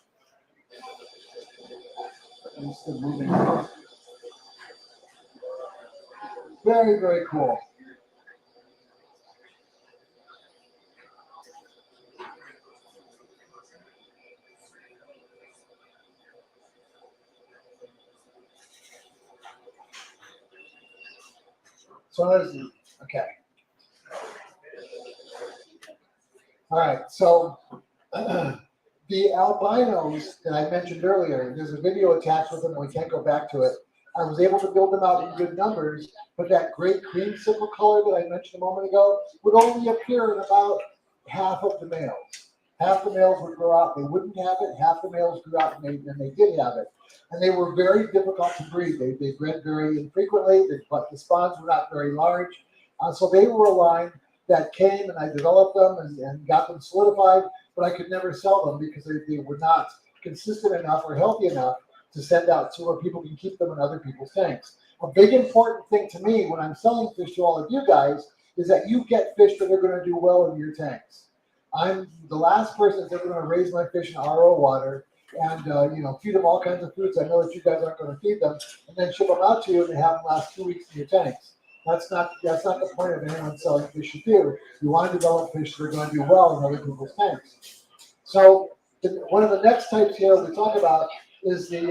I'm still moving on. Very, very cool. So okay. All right, so the albinos that I mentioned earlier, there's a video attached with them, we can't go back to it. I was able to build them out in good numbers, but that great creamsicle color that I mentioned a moment ago would only appear in about half of the males. Half the males would grow out, they wouldn't have it, half the males grew out and they did have it. And they were very difficult to breed. They bred very infrequently, but the spawns were not very large. So they were a line that came and I developed them and got them solidified, but I could never sell them because they were not consistent enough or healthy enough to send out so where people can keep them in other people's tanks. A big important thing to me when I'm selling fish to all of you guys is that you get fish that are going to do well in your tanks. I'm the last person that's ever going to raise my fish in RO water and feed them all kinds of foods I know that you guys aren't going to feed them, and then ship them out to you and have them last 2 weeks in your tanks. That's not the point of anyone selling fish to do. You want to develop fish that are going to do well in other people's tanks. So one of the next types here we talk about is to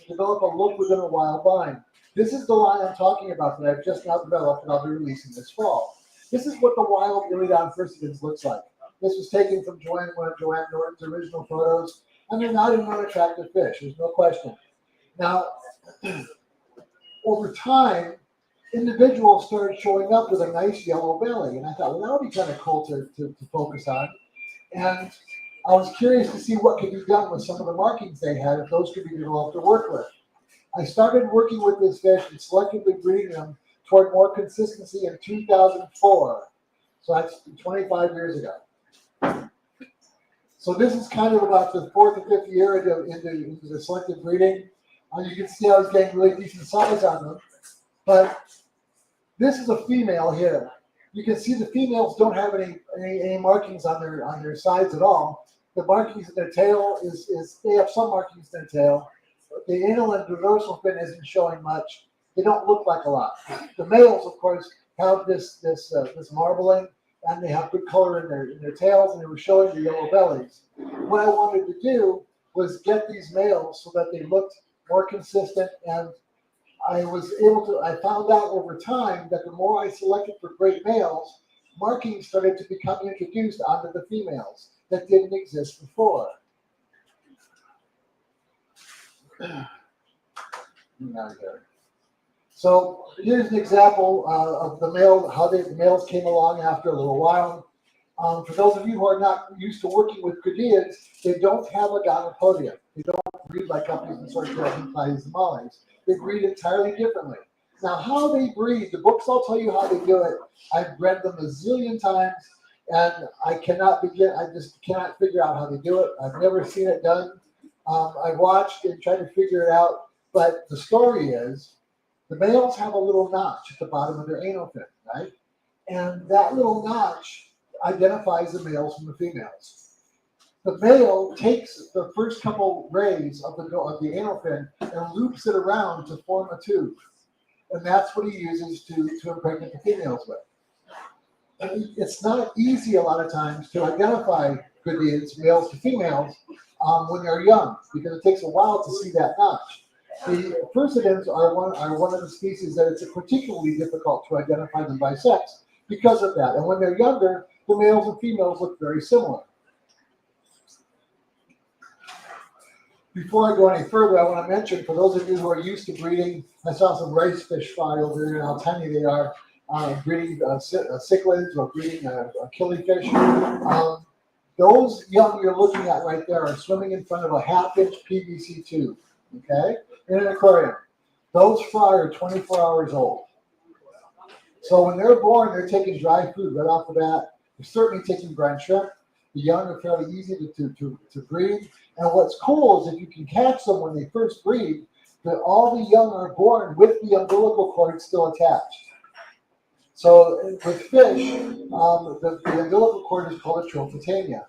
develop a look within a wild vine. This is the line I'm talking about that I've just now developed and I'll be releasing this fall. This is what the wild Iridon furcidans looks like. This was taken from one of Joanne Norton's original photos, and they're not an unattractive fish, there's no question. Now, over time, individuals started showing up with a nice yellow belly. And I thought, well, that would be kind of cool to focus on. And I was curious to see what could be done with some of the markings they had, if those could be developed to work with. I started working with this fish and selectively breeding them toward more consistency in 2004. So that's 25 years ago. So this is kind of about the 4th or 5th year into the selective breeding. You can see I was getting really decent size on them. But this is a female here. You can see the females don't have any markings on their sides at all. The markings in their tail they have some markings in their tail. The anal and dorsal fin isn't showing much. They don't look like a lot. The males, of course, have this marbling, and they have good color in their tails, and they were showing the yellow bellies. What I wanted to do was get these males so that they looked more consistent, and I found out over time that the more I selected for great males, markings started to become introduced onto the females that didn't exist before. So here's an example of the male, how the males came along after a little while. For those of you who are not used to working with Cadids, they don't have a gonopodium. They don't breed like companies and sort of dragonflies and mollies. They breed entirely differently. Now, how they breed, the books all tell you how they do it. I've read them a zillion times, and I just cannot figure out how they do it. I've never seen it done. I watched and tried to figure it out, but the story is the males have a little notch at the bottom of their anal fin, right? And that little notch identifies the males from the females. The male takes the first couple rays of the anal fin and loops it around to form a tube. And that's what he uses to impregnate the females with. And it's not easy a lot of times to identify Cadids, males to females, when they're young, because it takes a while to see that notch. The Furcidans are one of the species that it's particularly difficult to identify them by sex because of that. And when they're younger, the males and females look very similar. Before I go any further, I want to mention, for those of you who are used to breeding, I saw some rice fish fly over there and how tiny they are, breeding cichlids or breeding killifish. Those young you're looking at right there are swimming in front of a half-inch PVC tube, okay, in an aquarium. Those fry are 24 hours old. So when they're born, they're taking dry food right off the bat. They're certainly taking brine shrimp. The young are fairly easy to breed. And what's cool is if you can catch them when they first breed, that all the young are born with the umbilical cord still attached. So with fish, the umbilical cord is called a trophotanea.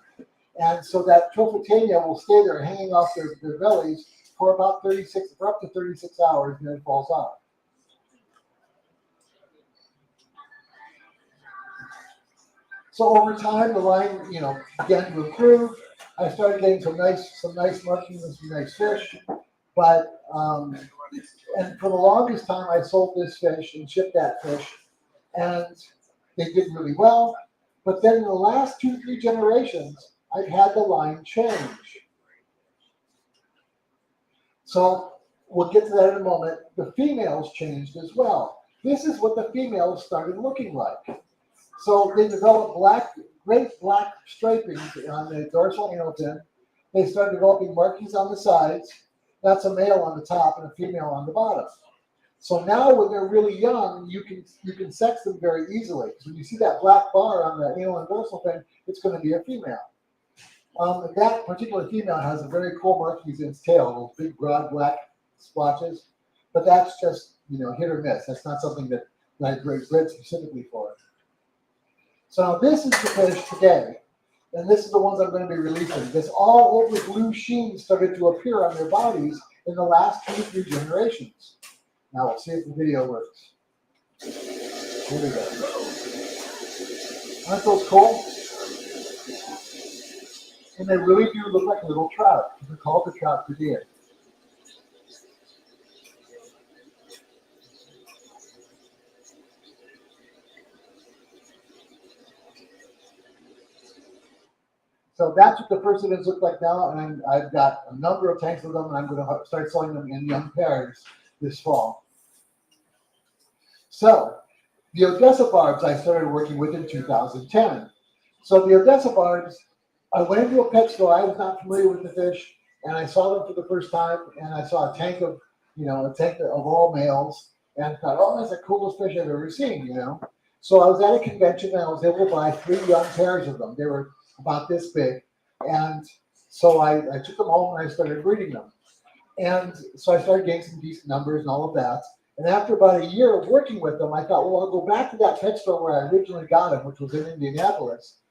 And so that trophotanea will stay there hanging off their bellies for up to 36 hours, and then it falls off. So over time, the line, began to improve. I started getting some nice markings and some nice fish. But and for the longest time, I sold this fish and shipped that fish, and they did really well. But then in the last 2-3 generations, I've had the line change. So we'll get to that in a moment. The females changed as well. This is what the females started looking like. So they developed great black striping on the dorsal anal fin. They started developing markings on the sides. That's a male on the top and a female on the bottom. So now when they're really young, you can sex them very easily. So when you see that black bar on the anal and dorsal fin, it's going to be a female. That particular female has a very cool markings in its tail, those big broad black splotches. But that's just hit or miss. That's not something that I bred specifically for. So now this is the fish today, and this is the ones I'm going to be releasing. This all over blue sheen started to appear on their bodies in the last 2-3 generations. Now we'll see if the video works. Here we go. Aren't those cool? And they really do look like little trout. They're called the trout Cadid. So that's what the Furcidans look like now, and I've got a number of tanks of them, and I'm going to start selling them in young pairs this fall. So the Odessa Barbs I started working with in 2010. So the Odessa Barbs, I went into a pet store. I was not familiar with the fish, and I saw them for the first time, and I saw a tank of all males, and thought, oh, that's the coolest fish I've ever seen, you know. So I was at a convention, and I was able to buy 3 young pairs of them. They were about this big, and so I took them home and I started breeding them. And so I started getting some decent numbers and all of that. And after about a year of working with them, I thought, well, I'll go back to that pet store where I originally got them, which was in Indianapolis.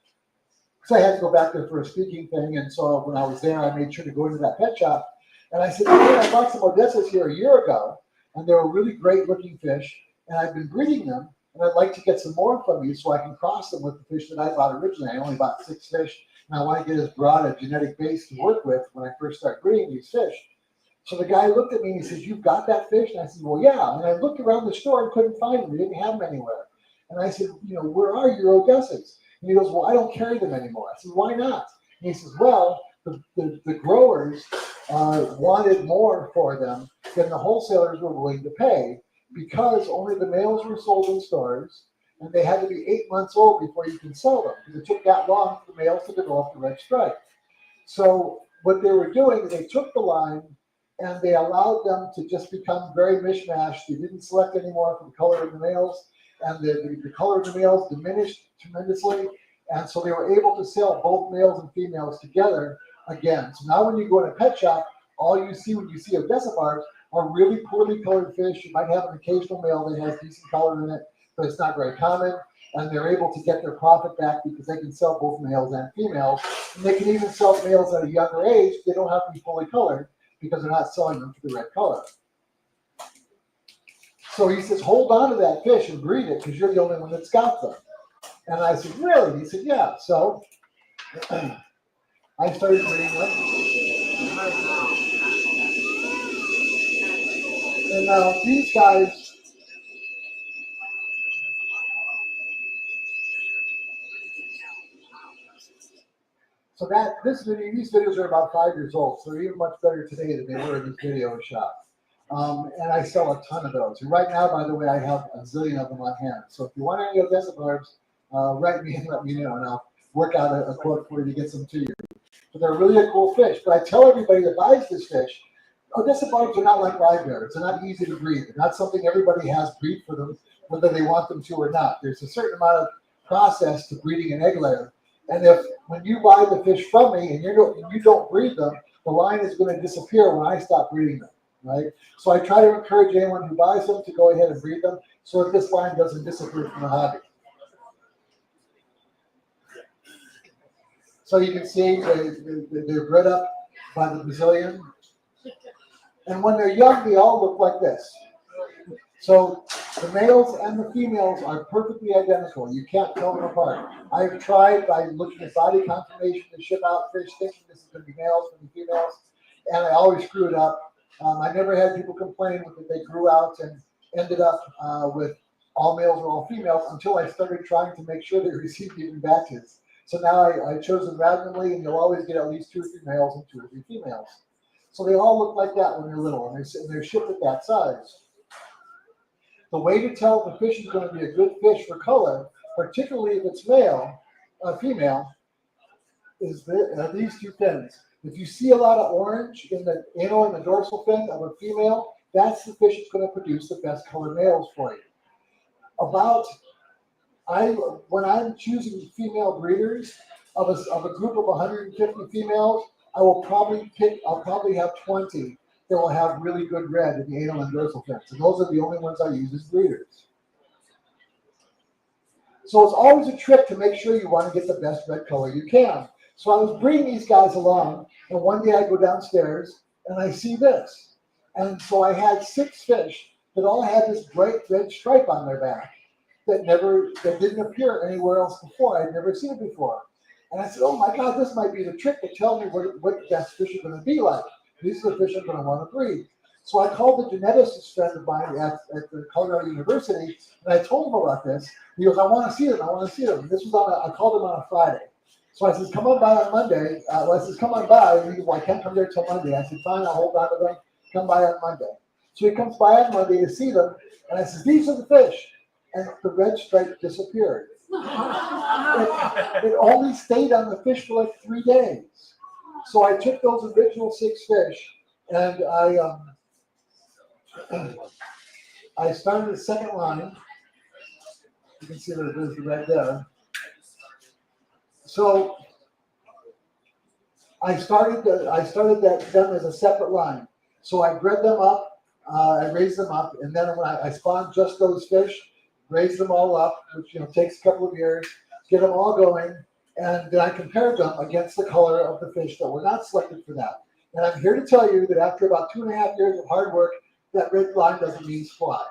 So I had to go back there for a speaking thing. And so when I was there, I made sure to go into that pet shop. And I said, hey, I bought some Odessas here a year ago, and they were really great looking fish. And I've been breeding them, and I'd like to get some more from you so I can cross them with the fish that I bought originally. I only bought 6 fish, and I want to get as broad a genetic base to work with when I first start breeding these fish. So the guy looked at me and he says, you've got that fish? And I said, well, yeah. And I looked around the store and couldn't find them. They didn't have them anywhere. And I said, where are your Odessas? And he goes, well, I don't carry them anymore. I said, why not? And he says, well, the growers wanted more for them than the wholesalers were willing to pay because only the males were sold in stores, and they had to be 8 months old before you can sell them because it took that long for the males to develop the red stripe. So what they were doing, they took the line and they allowed them to just become very mishmashed. They didn't select anymore for the color of the males, and the color of the males diminished tremendously. And so they were able to sell both males and females together again. So now when you go in a pet shop, all you see when you see Odessa Barbs are really poorly colored fish. You might have an occasional male that has decent color in it, but it's not very common. And they're able to get their profit back because they can sell both males and females. And they can even sell males at a younger age. They don't have to be fully colored because they're not selling them for the red color. So he says, hold on to that fish and breed it because you're the only one that's got them. And I said, really? He said, yeah. So I started breeding them. And now these guys, so these videos are about 5 years old, so they're even much better today than they were in these video shots. And I sell a ton of those. And right now, by the way, I have a zillion of them on hand. So if you want any Odessa Barbs, write me and let me know, and I'll work out a quote for you to get some to you. But they're really a cool fish. But I tell everybody that buys this fish, Odessa Barbs are not like live bears. They're not easy to breed. They're not something everybody has breed for them, whether they want them to or not. There's a certain amount of process to breeding an egg layer. And if when you buy the fish from me and you don't breed them, the line is going to disappear when I stop breeding them, right? So I try to encourage anyone who buys them to go ahead and breed them so that this line doesn't disappear from the hobby. So you can see they're bred up by the Brazilian. And when they're young, they all look like this. So the males and the females are perfectly identical. You can't tell them apart. I've tried by looking at body conformation to ship out fish thinking this is going to be males and females, and I always screw it up. I never had people complain that they grew out and ended up with all males or all females until I started trying to make sure they received even batches. So now I chose them randomly, and you'll always get at least 2 or 3 males and 2 or 3 females. So they all look like that when they're little, and they're shipped at that size. The way to tell if a fish is going to be a good fish for color, particularly if it's female, is these 2 fins. If you see a lot of orange in the anal and the dorsal fin of a female, that's the fish that's going to produce the best color males for you. When I'm choosing female breeders of a group of 150 females, I'll probably have 20 that will have really good red in the anal and dorsal fins. And those are the only ones I use as breeders. So it's always a trick to make sure you want to get the best red color you can. So I was breeding these guys along, and one day I go downstairs and I see this. And so I had 6 fish that all had this bright red stripe on their back that didn't appear anywhere else before. I'd never seen it before. And I said, oh my God, this might be the trick to tell me what the best fish are going to be like. These are the fish I'm going to want to breed. So I called the geneticist friend of mine at the Colorado University, and I told him about this. He goes, I want to see them. And this was I called him on a Friday. So I says, come on by on Monday. I says, come on by. And he goes, well, I can't come there till Monday. I said, fine, I'll hold on to them. Come by on Monday. So he comes by on Monday to see them, and I says, these are the fish. And the red stripe disappeared. It only stayed on the fish for like 3 days. So I took those original 6 fish, and I started the second line. You can see that there's the red there. So I started them as a separate line. So I bred them up, I raised them up, and then when I spawned just those fish, raised them all up, which takes a couple of years, get them all going, and then I compared them against the color of the fish that were not selected for that. And I'm here to tell you that after about 2.5 years of hard work, that red line doesn't mean squat.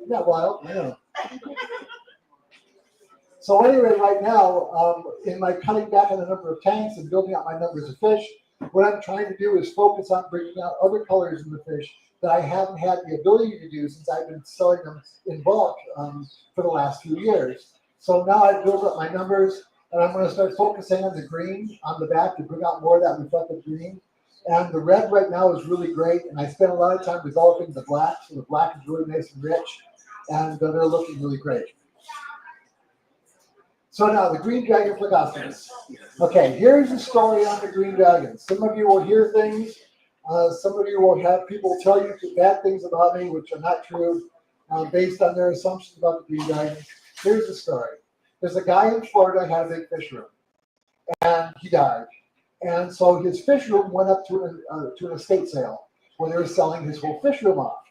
Isn't that wild? I know. So anyway, right now, in my cutting back on the number of tanks and building up my numbers of fish, what I'm trying to do is focus on bringing out other colors in the fish that I haven't had the ability to do since I've been selling them in bulk for the last few years. So now I've built up my numbers, and I'm going to start focusing on the green on the back to bring out more of that reflective green. And the red right now is really great, and I spent a lot of time developing the black, so the black is really nice and rich, and they're looking really great. So now the green dragon phlegostomys. Okay, here's the story on the green dragon. Some of you will hear things. Some of you will have people tell you bad things about me, which are not true, based on their assumptions about the green dragon. Here's the story. There's a guy in Florida who had a big fish room, and he died. And so his fish room went up to an estate sale where they were selling his whole fish room off.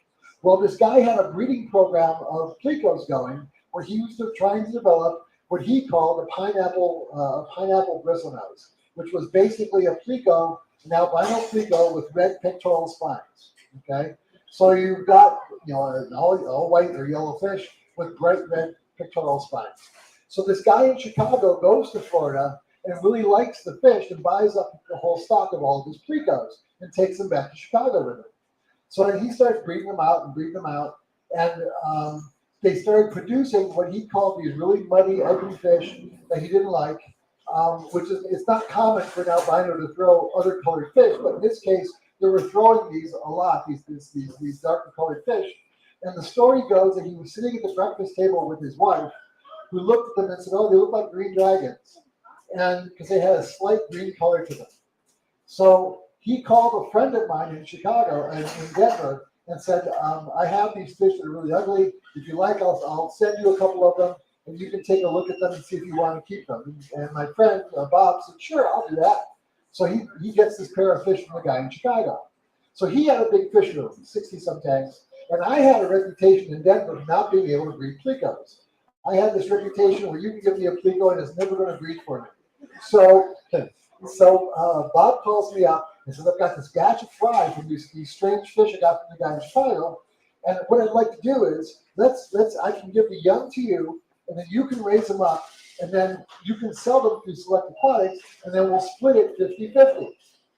Well, this guy had a breeding program of plecos going where he was trying to develop what he called a pineapple bristlenose, which was basically a pleco, an albino pleco with red pectoral spines. Okay, so you've got an all white or yellow fish with bright red pectoral spines. So this guy in Chicago goes to Florida and really likes the fish and buys up the whole stock of all of his plecos and takes them back to Chicago with him. So then he starts breeding them out, and they started producing what he called these really muddy, ugly fish that he didn't like, which is, it's not common for an albino to throw other colored fish, but in this case, they were throwing these a lot, these darker colored fish. And the story goes that he was sitting at the breakfast table with his wife, who looked at them and said, oh, they look like green dragons, and because they had a slight green color to them. So he called a friend of mine in Chicago and in Denver and said, I have these fish that are really ugly. If you like, I'll send you a couple of them, and you can take a look at them and see if you want to keep them. And my friend, Bob, said, sure, I'll do that. So he gets this pair of fish from the guy in Chicago. So he had a big fish room, 60-some tanks, and I had a reputation in Denver of not being able to breed plecos. I had this reputation where you can give me a pleco and it's never going to breed for me. So Bob calls me up and says, I've got this batch of fry from these strange fish I got from the guy in Chicago. And what I'd like to do is, I can give the young to you, and then you can raise them up, and then you can sell them through Select Aquatics, and then we'll split it 50-50.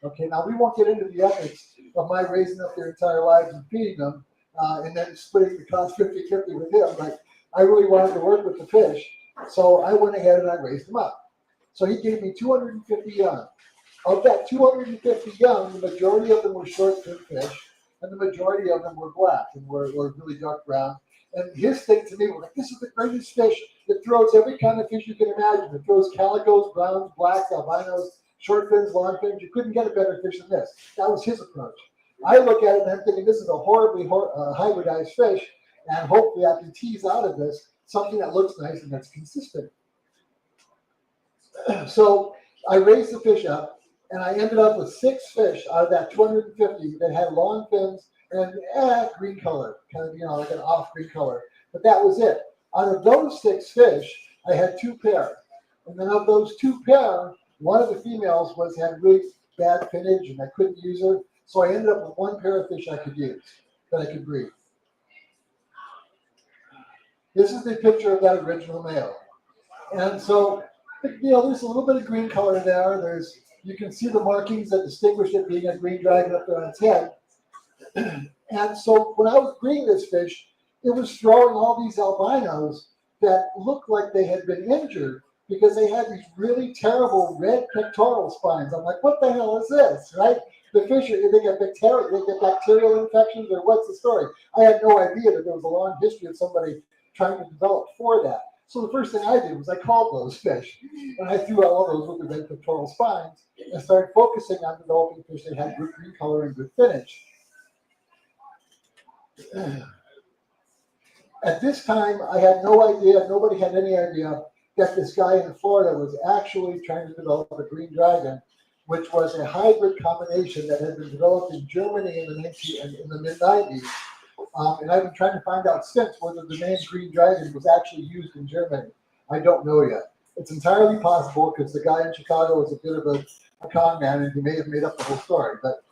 Okay, now we won't get into the ethics of my raising up their entire lives and feeding them, and then splitting the cost 50-50 with him, but I really wanted to work with the fish, so I went ahead and I raised them up. So he gave me 250 young. Of that 250 young, the majority of them were short-fin fish, and the majority of them were black and were really dark brown. And his thing to me was like, this is the greatest fish. It throws every kind of fish you can imagine. It throws calicos, browns, blacks, albinos, short fins, long fins. You couldn't get a better fish than this. That was his approach. I look at it and I'm thinking, this is a horribly hybridized fish, and hopefully I can tease out of this something that looks nice and that's consistent. So I raised the fish up, and I ended up with 6 fish out of that 250 that had long fins and green color, kind of, like an off green color. But that was it. Out of those 6 fish, I had 2 pair. And then of those 2 pair, one of the females had really bad finnage, and I couldn't use her. So I ended up with 1 pair of fish I could use, that I could breed. This is the picture of that original male. And so, there's a little bit of green color there. You can see the markings that distinguish it being a green dragon up there on its head. And so when I was breeding this fish, it was throwing all these albinos that looked like they had been injured because they had these really terrible red pectoral spines. I'm like, what the hell is this, right? the fish, they get bacterial infections, or what's the story? I had no idea that there was a long history of somebody trying to develop for that. So the first thing I did was I called those fish, and I threw out all those with the red pectoral spines and started focusing on developing fish that had good green color and good finish. At this time, I had no idea, nobody had any idea that this guy in Florida was actually trying to develop a green dragon, which was a hybrid combination that had been developed in Germany in the mid-90s. And I've been trying to find out since whether the name green dragon was actually used in Germany. I don't know yet. It's entirely possible because the guy in Chicago was a bit of a con man and he may have made up the whole story. But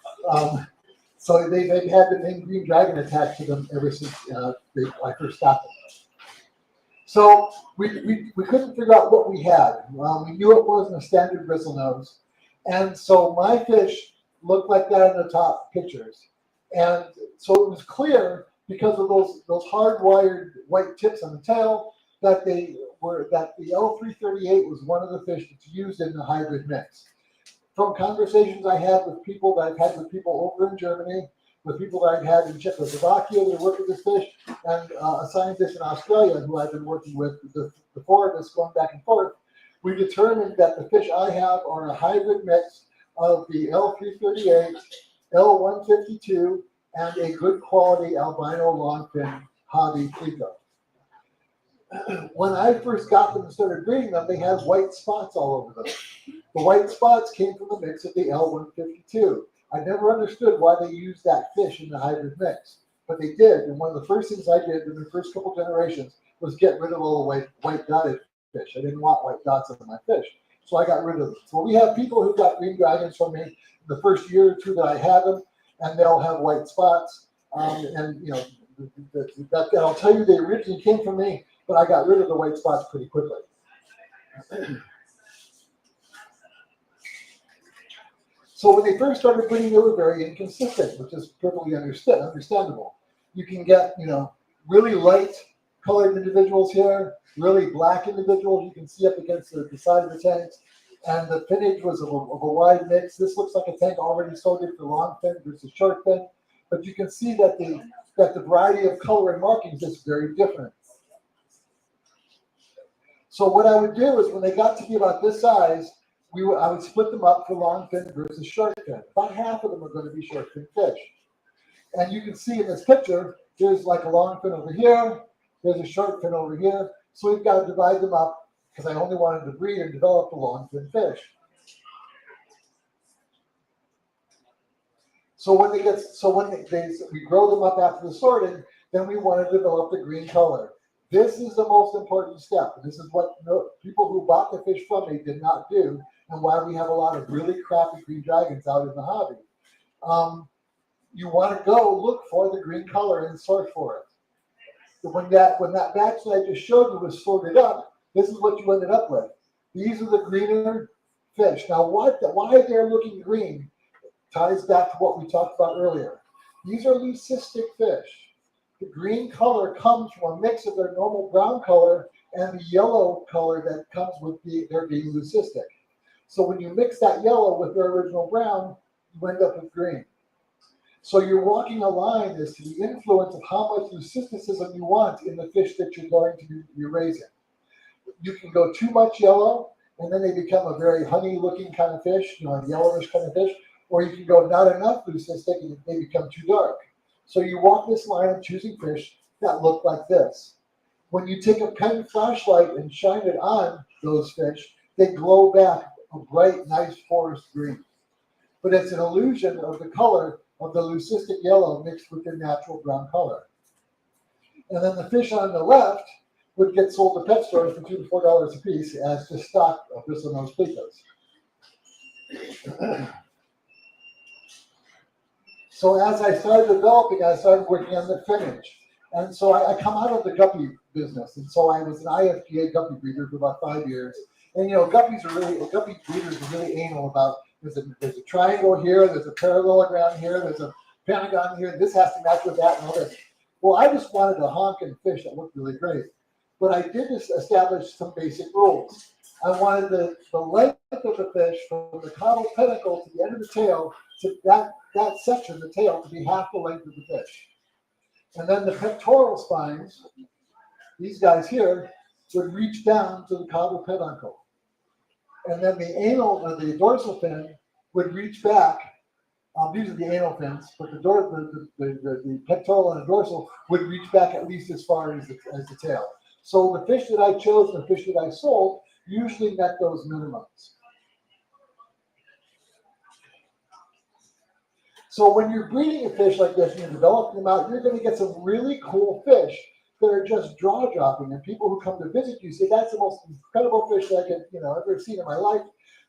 so they've had the name green dragon attached to them ever since I first stopped them. So we couldn't figure out what we had. We knew it wasn't a standard bristlenose. And so my fish looked like that in the top pictures. And so it was clear because of those hardwired white tips on the tail that the L338 was one of the fish that's used in the hybrid mix. From conversations I had with people that I've had with people over in Germany, with people that I've had in Czechoslovakia that work with this fish, and a scientist in Australia who I've been working with, the four of us going back and forth, we determined that the fish I have are a hybrid mix of the L338, L152, and a good quality albino longfin hobby Clico. When I first got them and started breeding them, they had white spots all over them. The white spots came from the mix of the L152. I never understood why they used that fish in the hybrid mix, but they did. And one of the first things I did in the first couple generations was get rid of all the white dotted fish. I didn't want white dots on my fish, so I got rid of them. So we have people who got green dragons from me the first year or two that I had them, and they'll have white spots. And you know, that I'll tell you, they originally came from me, but I got rid of the white spots pretty quickly. So when they first started breeding, they were very inconsistent, which is perfectly understandable. You can get, you know, really light colored individuals here, really black individuals. You can see up against the side of the tanks. And the finnage was of a wide mix. This looks like a tank already sorted for long fin versus short fin. But you can see that the variety of color and markings is very different. So what I would do is when they got to be about this size, I would split them up for long fin versus short fin. About half of them are going to be short fin fish. And you can see in this picture, there's like a long fin over here, there's a short fin over here. So we've got to divide them up because I only wanted to breed and develop the long fin fish. So when we grow them up after the sorting, then we want to develop the green color. This is the most important step. This is what people who bought the fish from me did not do, and why we have a lot of really crappy green dragons out in the hobby. You want to go look for the green color and sort for it. When that batch that I just showed you was sorted up, this is what you ended up with. These are the greener fish. Now, why they're looking green ties back to what we talked about earlier. These are leucistic fish. The green color comes from a mix of their normal brown color and the yellow color that comes with their being leucistic. So when you mix that yellow with their original brown, you end up with green. So you're walking a line as to the influence of how much leucisticism you want in the fish that you're going to be raising. You can go too much yellow, and then they become a very honey-looking kind of fish, you know, a yellowish kind of fish, or you can go not enough leucistic and they become too dark. So you walk this line of choosing fish that look like this. When you take a pen flashlight and shine it on those fish, they glow back a bright, nice forest green. But it's an illusion of the color of the leucistic yellow mixed with the natural brown color. And then the fish on the left would get sold to pet stores for $2 to $4 a piece as just stock of bristlenose plecos. So as I started developing, I started working on the finnage. And so I come out of the guppy business. And so I was an IFPA guppy breeder for about 5 years. And, you know, guppy breeders are really anal about, there's a triangle here, there's a parallelogram here, there's a pentagon here, this has to match with that and all this. Well, I just wanted a honking fish that looked really great. But I did establish some basic rules. I wanted the length of the fish from the caudal pedicle to the end of the tail, to that section, the tail, to be half the length of the fish. And then the pectoral spines, these guys here, would reach down to the caudal peduncle. And then the anal, or the dorsal fin, would reach back. These are the anal fins, but the pectoral and the dorsal would reach back at least as far as the tail. So the fish that I chose and the fish that I sold usually met those minimums. So when you're breeding a fish like this and you're developing them out, you're going to get some really cool fish that are just jaw-dropping. And people who come to visit you say, that's the most incredible fish that I could, ever seen in my life.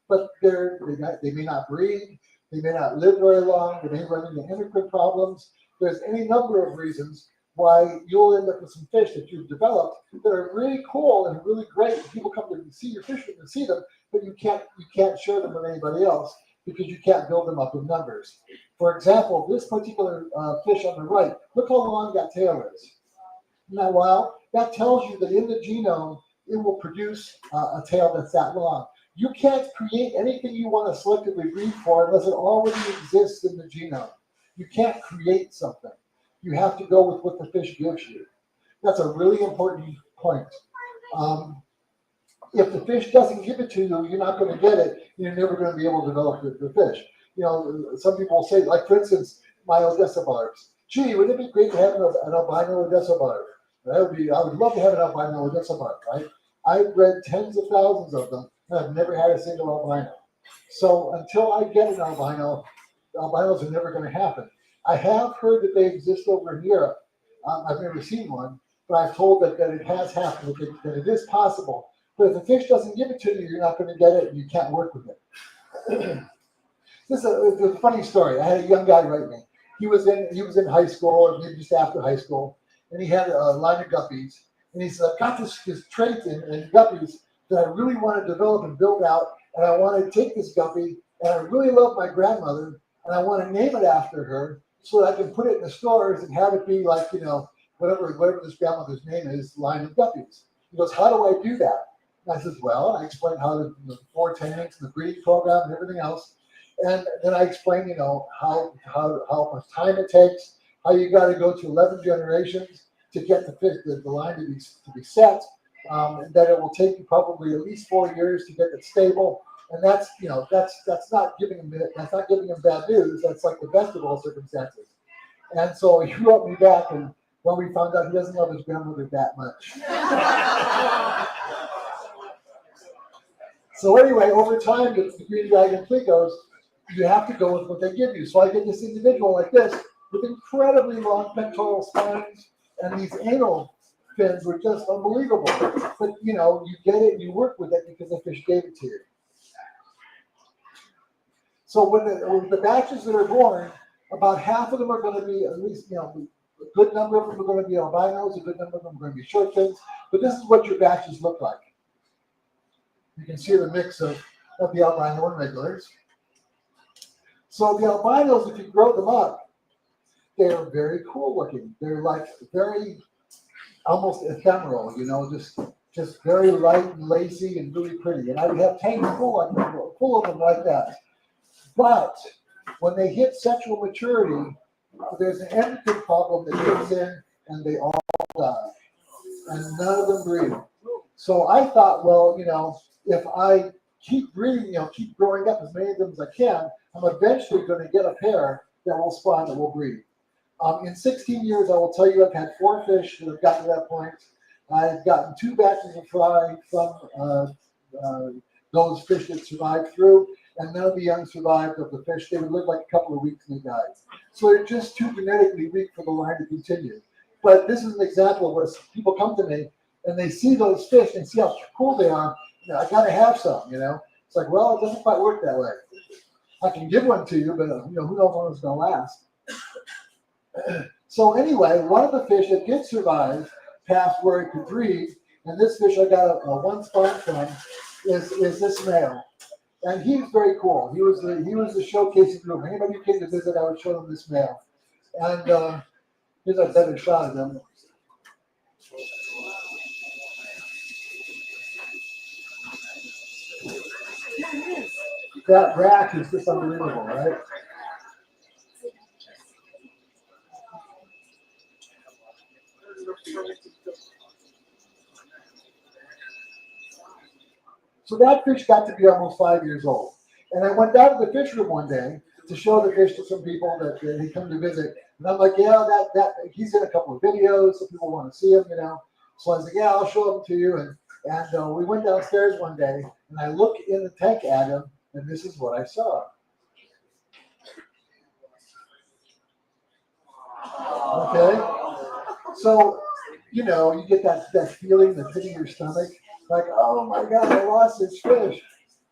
But they may not breed, they may not live very long, they may run into endocrine problems. There's any number of reasons why you'll end up with some fish that you've developed that are really cool and really great. People come to see your fish and see them, but you can't share them with anybody else because you can't build them up in numbers. For example, this particular fish on the right, look how long that tail is. Isn't that wild? That tells you that in the genome, it will produce a tail that's that long. You can't create anything you want to selectively breed for unless it already exists in the genome. You can't create something. You have to go with what the fish gives you. That's a really important point. If the fish doesn't give it to you, you're not going to get it. You're never going to be able to develop the fish. Some people say, like for instance, my Odessa Barbs. Gee, wouldn't it be great to have an albino Odessa Barb? I would love to have an albino Odessa Barb, right? I've bred tens of thousands of them, and I've never had a single albino. So until I get an albino, albinos are never going to happen. I have heard that they exist over in Europe. I've never seen one, but I've told that it has happened, that it is possible. But if the fish doesn't give it to you, you're not going to get it, and you can't work with it. This is a funny story. I had a young guy write me. He was in high school, or maybe just after high school, and he had a line of guppies. And he said, I've got this trait in guppies that I really want to develop and build out, and I want to take this guppy, and I really love my grandmother, and I want to name it after her so that I can put it in the stores and have it be like, whatever this grandmother's name is, line of guppies. He goes, how do I do that? And I said, well, I explained how the 4 tanks and the breeding program and everything else. And then I explained, how much time it takes, how you got to go to 11 generations to get the line to be set, and that it will take you probably at least 4 years to get it stable. And that's not giving him bad news. That's like the best of all circumstances. And so he wrote me back, and when we found out he doesn't love his grandmother that much. So anyway, over time, the green dragon fleet goes, you have to go with what they give you. So I get this individual like this with incredibly long pectoral spines, and these anal fins were just unbelievable. But you get it and you work with it because the fish gave it to you. So when the batches that are born, about half of them are going to be, at least, a good number of them are going to be albinos, a good number of them are going to be short fins. But this is what your batches look like. You can see the mix of the albino and regulars. So the albinos, if you grow them up, they're very cool looking. They're like very, almost ephemeral, just very light and lacy and really pretty. And I would have tanks full of them like that. But when they hit sexual maturity, there's an endocrine problem that kicks in, and they all die. And none of them breed. So I thought, well, if I keep breeding, keep growing up as many of them as I can, I'm eventually going to get a pair that will spawn, that will breed. In 16 years, I will tell you I've had 4 fish that have gotten to that point. I've gotten 2 batches of fry from those fish that survived through, and none of the young survived of the fish. They would live like a couple of weeks and they died. So they're just too genetically weak for the line to continue. But this is an example of where people come to me and they see those fish and see how cool they are. I got to have some, It's like, well, it doesn't quite work that way. I can give one to you, but who knows when it's going to last. So anyway, one of the fish that did survive past where it could breed, and this fish I got a one spawn from, is this male. And he's very cool. He was the showcasing group. Anybody who came to visit, I would show them this male. And here's a better shot of them. That rack is just unbelievable, right? So that fish got to be almost 5 years old. And I went down to the fish room one day to show the fish to some people that had come to visit. And I'm like, yeah, that he's in a couple of videos, so people want to see him, you know. So I was like, yeah, I'll show him to you. And we went downstairs one day, and I look in the tank at him, and this is what I saw. Okay? So, you know, you get that feeling, the pit in your stomach, like, oh my God, I lost this fish.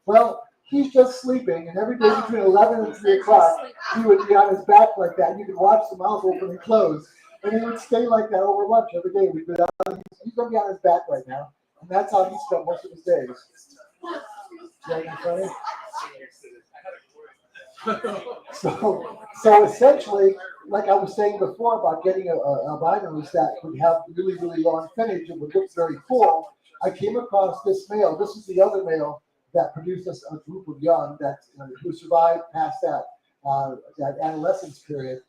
Well, he's just sleeping, and every day between 11 and 3 o'clock, he would be on his back like that, and you could watch the mouth open and close. And he would stay like that over lunch every day. We'd go down, he's going to be on his back right now, and that's how he spent most of his days. Is that funny? So essentially, like I was saying before about getting a albinos that would have really, really long finnage and would look very cool, I came across this male. This is the other male that produced us a group of young that who survived past that adolescence period.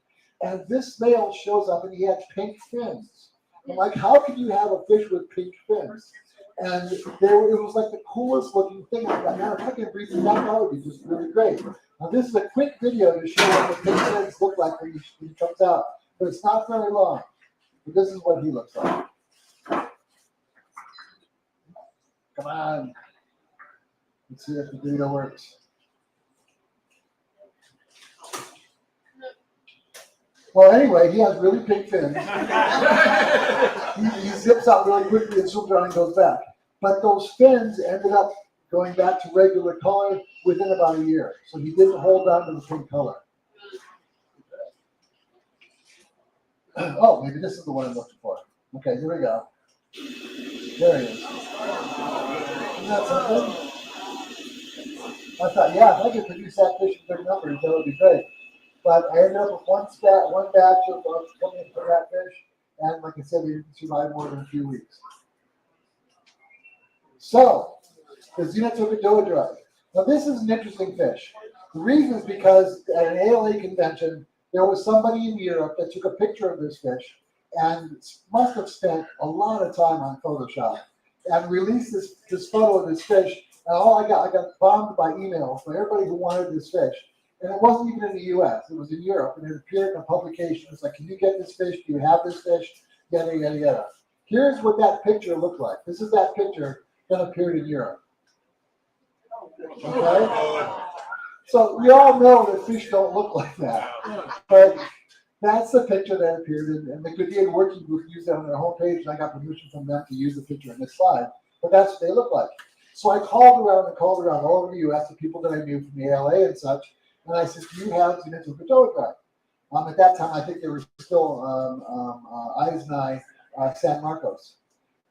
And this male shows up and he had pink fins. I'm like, how can you have a fish with pink fins? And it was like the coolest looking thing. I thought, man, if I can breed them out, that would be just really great. Now, this is a quick video to show what the pink fins look like when he comes out. But it's not very long. But this is what he looks like. Come on. Let's see if the video works. Well, anyway, he has really pink fins. he zips out really quickly and swims around and goes back. But those fins ended up going back to regular color within about a year. So he didn't hold on to the pink color. Oh, maybe this is the one I'm looking for. Okay, here we go. There he is. Isn't that something? I thought, yeah, if I could produce that fish in big numbers, that would be great. But I ended up with one batch of coming from that fish, and like I said, we didn't survive more than a few weeks. So, the Xenotopidoidroid. Now, this is an interesting fish. The reason is because at an ALA convention, there was somebody in Europe that took a picture of this fish and must have spent a lot of time on Photoshop and released this photo of this fish. And I got bombed by email from everybody who wanted this fish. And it wasn't even in the US, it was in Europe, and it appeared in a publication. It's like, can you get this fish? Do you have this fish? Yada, yada, yada. Here's what that picture looked like. This is that picture that appeared in Europe. Okay? So we all know that fish don't look like that. But that's the picture that appeared in, and the Goodyear Working Group used it on their homepage, and I got permission from them to use the picture in this slide. But that's what they look like. So I called around all over the US to people that I knew from the ALA and such. And I said, do you have Xenotopidoidroid? At that time, I think they were still Eisenai, San Marcos.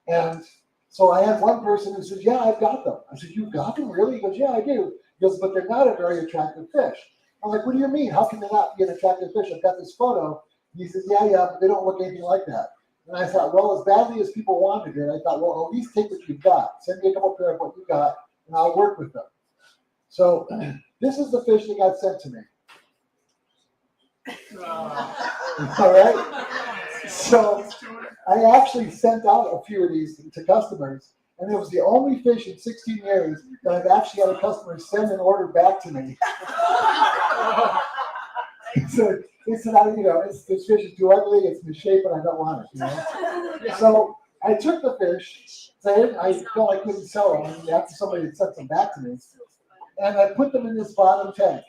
And so I had one person who said, yeah, I've got them. I said, you've got them? Really? He goes, yeah, I do. He goes, but they're not a very attractive fish. I'm like, what do you mean? How can they not be an attractive fish? I've got this photo. He says, yeah, but they don't look anything like that. And I thought, well, as badly as people wanted it, I thought, well, at least take what you've got. Send me a couple pair of what you got, and I'll work with them. So this is the fish that got sent to me. All right? So I actually sent out a few of these to customers, and it was the only fish in 16 years that I've actually had a customer send an order back to me. So they said, this fish is too ugly, it's misshapen, and I don't want it, So I took the fish, I felt I couldn't sell them, and after somebody had sent them back to me, and I put them in this bottom tank.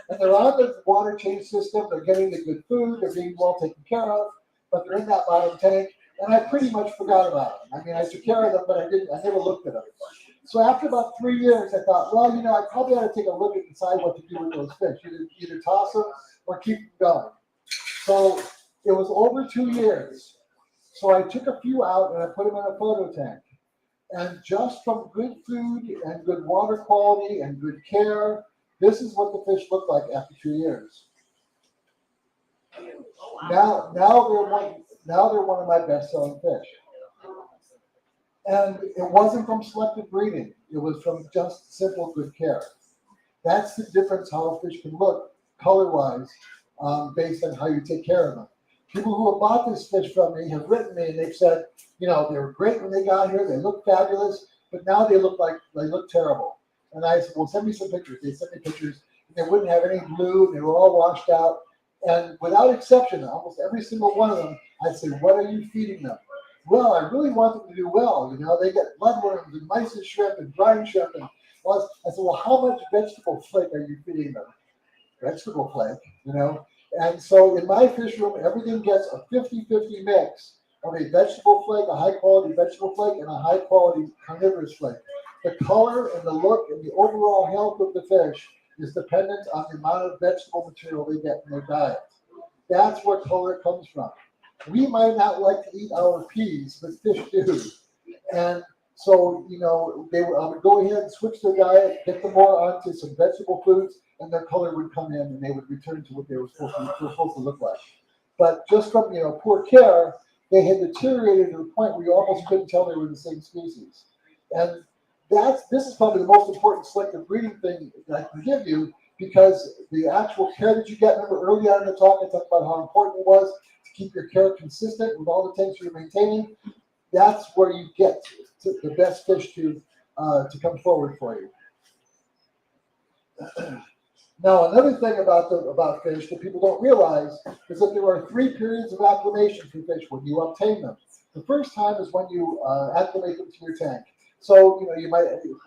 And they're on the water change system, they're getting the good food, they're being well taken care of, but they're in that bottom tank, and I pretty much forgot about them. I mean, I took care of them, but I never looked at them. So after about 3 years, I thought, well, I probably ought to take a look and decide what to do with those fish. Either toss them or keep them going. So it was over 2 years. So I took a few out and I put them in a photo tank. And just from good food and good water quality and good care, this is what the fish look like after 2 years. Now they're one of my best-selling fish. And it wasn't from selective breeding. It was from just simple good care. That's the difference how a fish can look color-wise based on how you take care of them. People who have bought this fish from me have written me and they've said, you know, they were great when they got here, they look fabulous, but now they look terrible. And I said, well, send me some pictures. They sent me pictures, and they wouldn't have any blue, they were all washed out. And without exception, almost every single one of them, I'd say, what are you feeding them? Well, I really want them to do well. You know, they get bloodworms and mice and shrimp and brine shrimp. And well, I said, well, how much vegetable flake are you feeding them? Vegetable flake, you know. And so in my fish room, everything gets a 50-50 mix of a vegetable flake, a high-quality vegetable flake, and a high-quality carnivorous flake. The color and the look and the overall health of the fish is dependent on the amount of vegetable material they get in their diet. That's where color comes from. We might not like to eat our peas, but fish do. And so, you know, I would go ahead and switch their diet, get them more onto some vegetable foods, and their color would come in and they would return to what they were supposed to look like. But just from, you know, poor care, they had deteriorated to the point where you almost couldn't tell they were the same species. And this is probably the most important selective breeding thing that I can give you, because the actual care that you get, remember early on in the talk, I talked about how important it was to keep your care consistent with all the tanks you're maintaining. That's where you get to the best fish to come forward for you. Now, another thing about fish that people don't realize is that there are 3 periods of acclimation for fish when you obtain them. The first time is when you acclimate them to your tank. So, you know,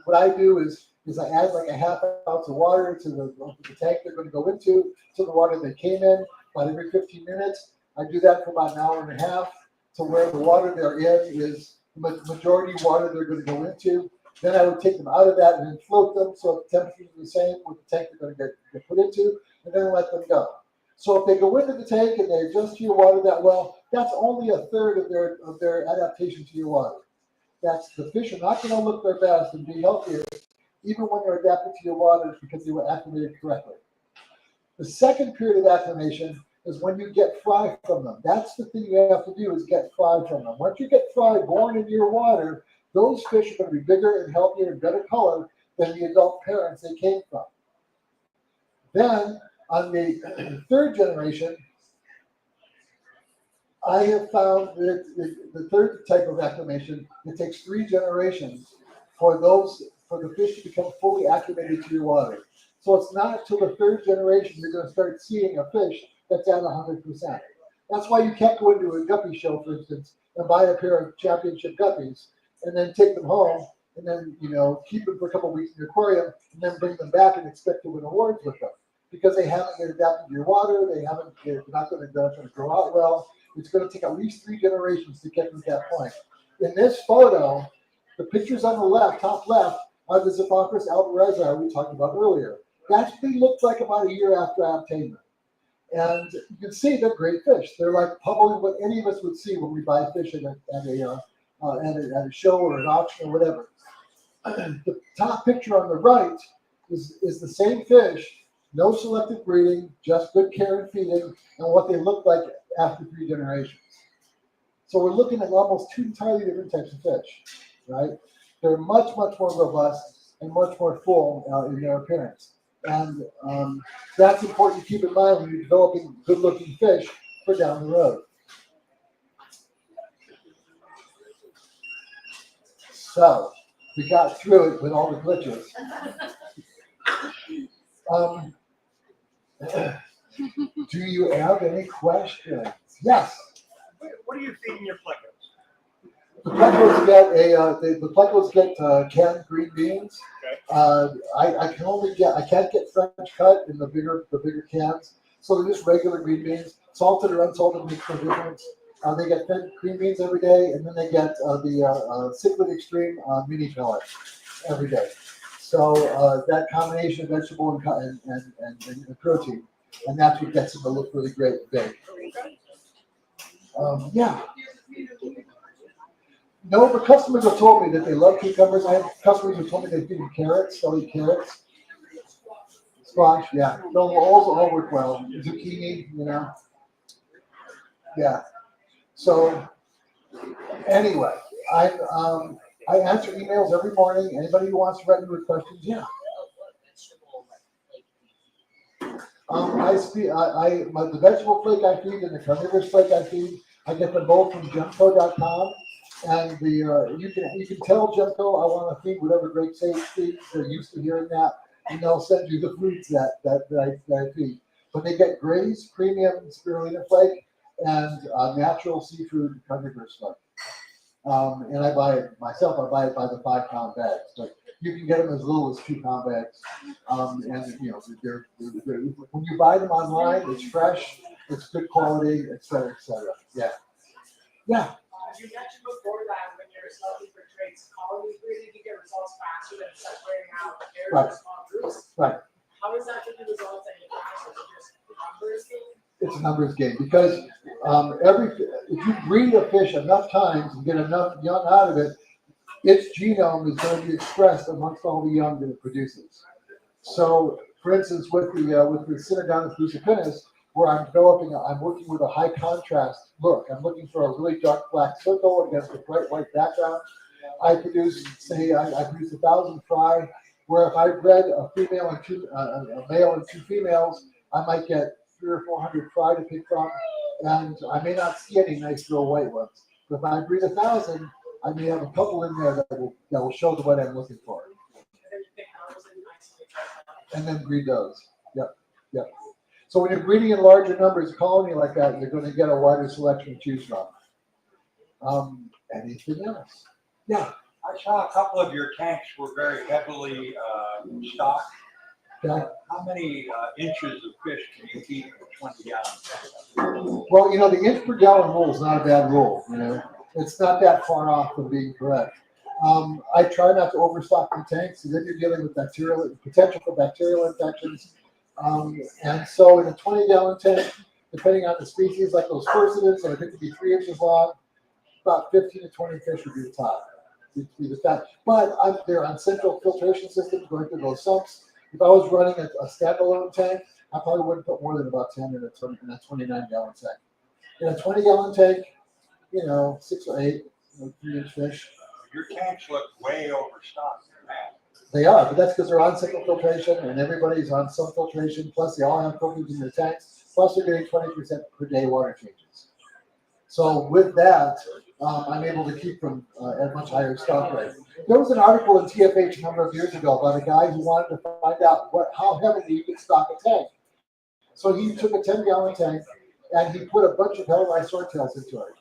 what I do is I add like a half ounce of water to the tank they're going to go into, to the water they came in, about every 15 minutes. I do that for about an hour and a half to where the water they're in is the majority water they're going to go into. Then I would take them out of that and then float them so the temperature is the same with the tank they're going to get put into, and then let them go. So if they go into the tank and they adjust to your water that well, that's only a third of their adaptation to your water. The fish are not going to look their best and be healthier even when they're adapted to your water because they were acclimated correctly. The second period of acclimation is when you get fry from them. That's the thing you have to do, is get fry from them. Once you get fry born in your water, those fish are going to be bigger and healthier and better color than the adult parents they came from. Then, on the third generation, I have found that the third type of acclimation, it takes 3 generations for the fish to become fully acclimated to your water. So it's not until the 3rd generation you're going to start seeing a fish that's at 100%. That's why you can't go into a guppy show, for instance, and buy a pair of championship guppies and then take them home and then, you know, keep them for a couple of weeks in your aquarium and then bring them back and expect to win awards with them, because they haven't yet adapted to your water. They're not going to grow out well. It's going to take at least 3 generations to get them to that point. In this photo, the pictures on the left, top left, are the Ziphocaris alvarezi we talked about earlier. That's what they looked like about a year after I obtained them. And you can see they're great fish. They're like probably what any of us would see when we buy fish at a show or an auction or whatever. The top picture on the right is the same fish, no selective breeding, just good care and feeding, and what they look like after 3 generations. So we're looking at almost 2 entirely different types of fish, right? They're much, much more robust and much more full in their appearance. And that's important to keep in mind when you're developing good-looking fish for down the road. So we got through it with all the glitches. Do you have any questions? Yes. What are you feeding your plecos? The plecos get canned green beans. Okay. I can't get French cut in the bigger cans, so they're just regular green beans. Salted or unsalted makes no difference. They get fed green beans every day, and then they get the Cichlid Extreme mini pellet every day. So that combination of vegetable and protein, and that's what gets them to look really great and big. Yeah. No, but customers have told me that they love cucumbers. I have customers who told me they feed them carrots. They'll eat carrots. Squash, yeah. They'll all work well. Zucchini, you know. Yeah. So anyway, I'm I answer emails every morning. Anybody who wants to write me with questions, yeah. The vegetable flake I feed and the carnivorous flake I feed, I get them both from Gemco.com. And you can tell Gemco I want to feed whatever GregSage feeds. They're used to hearing that, and they'll send you the foods that I feed. But they get Gray's premium spirulina flake and natural seafood carnivorous flake. And I buy it myself. I buy it by the 5-pound bags, but you can get them as little as 2-pound bags. And you know, they're when you buy them online, it's fresh, it's good quality, etc., etc. Yeah, yeah. You mentioned before that when you're looking for traits, colony breeding, you get results faster than separating out pairs Right. of small groups. Right. How is that getting results any faster? Is it just numbers game? It's a numbers game because if you breed a fish enough times and get enough young out of it, its genome is going to be expressed amongst all the young that it produces. So, for instance, with the Synogonus lucipennis, where I'm working with a high contrast look. I'm looking for a really dark black circle against a bright white background. I produce 1,000 fry, where if I bred a female and a male and 2 females, I might get 300 or 400 fry to pick from, and I may not see any nice little white ones. But if I breed 1,000, I may have a couple in there that will show the what I'm looking for. And then breed those. Yep, yep. So when you're breeding in larger numbers, a colony like that, you're going to get a wider selection to choose from. Anything else? Yeah. I saw a couple of your tanks were very heavily stocked. Okay. How many inches of fish can you keep in a 20-gallon tank? Well, you know, the inch per gallon rule is not a bad rule. You know, it's not that far off from being correct. I try not to overstock the tanks, because then you're dealing with potential for bacterial infections. And so in a 20-gallon tank, depending on the species, like those furcidids, that I think would be 3 inches long, about 15 to 20 fish would be the top. But they're on central filtration systems going through those sumps. If I was running a standalone tank, I probably wouldn't put more than about 10 in a 29-gallon tank. In a 20-gallon tank, you know, 6 or 8 3-inch fish. Your tanks look way overstocked in that. They are, but that's because they're on central filtration and everybody's on some filtration. Plus, they all have filters in their tanks. Plus, they're getting 20% per day water changes. So with that, I'm able to keep them at much higher stock rate. There was an article in TFH a number of years ago about a guy who wanted to find out how heavily you could stock a tank. So he took a 10-gallon tank and he put a bunch of Hellenised swordtails into it.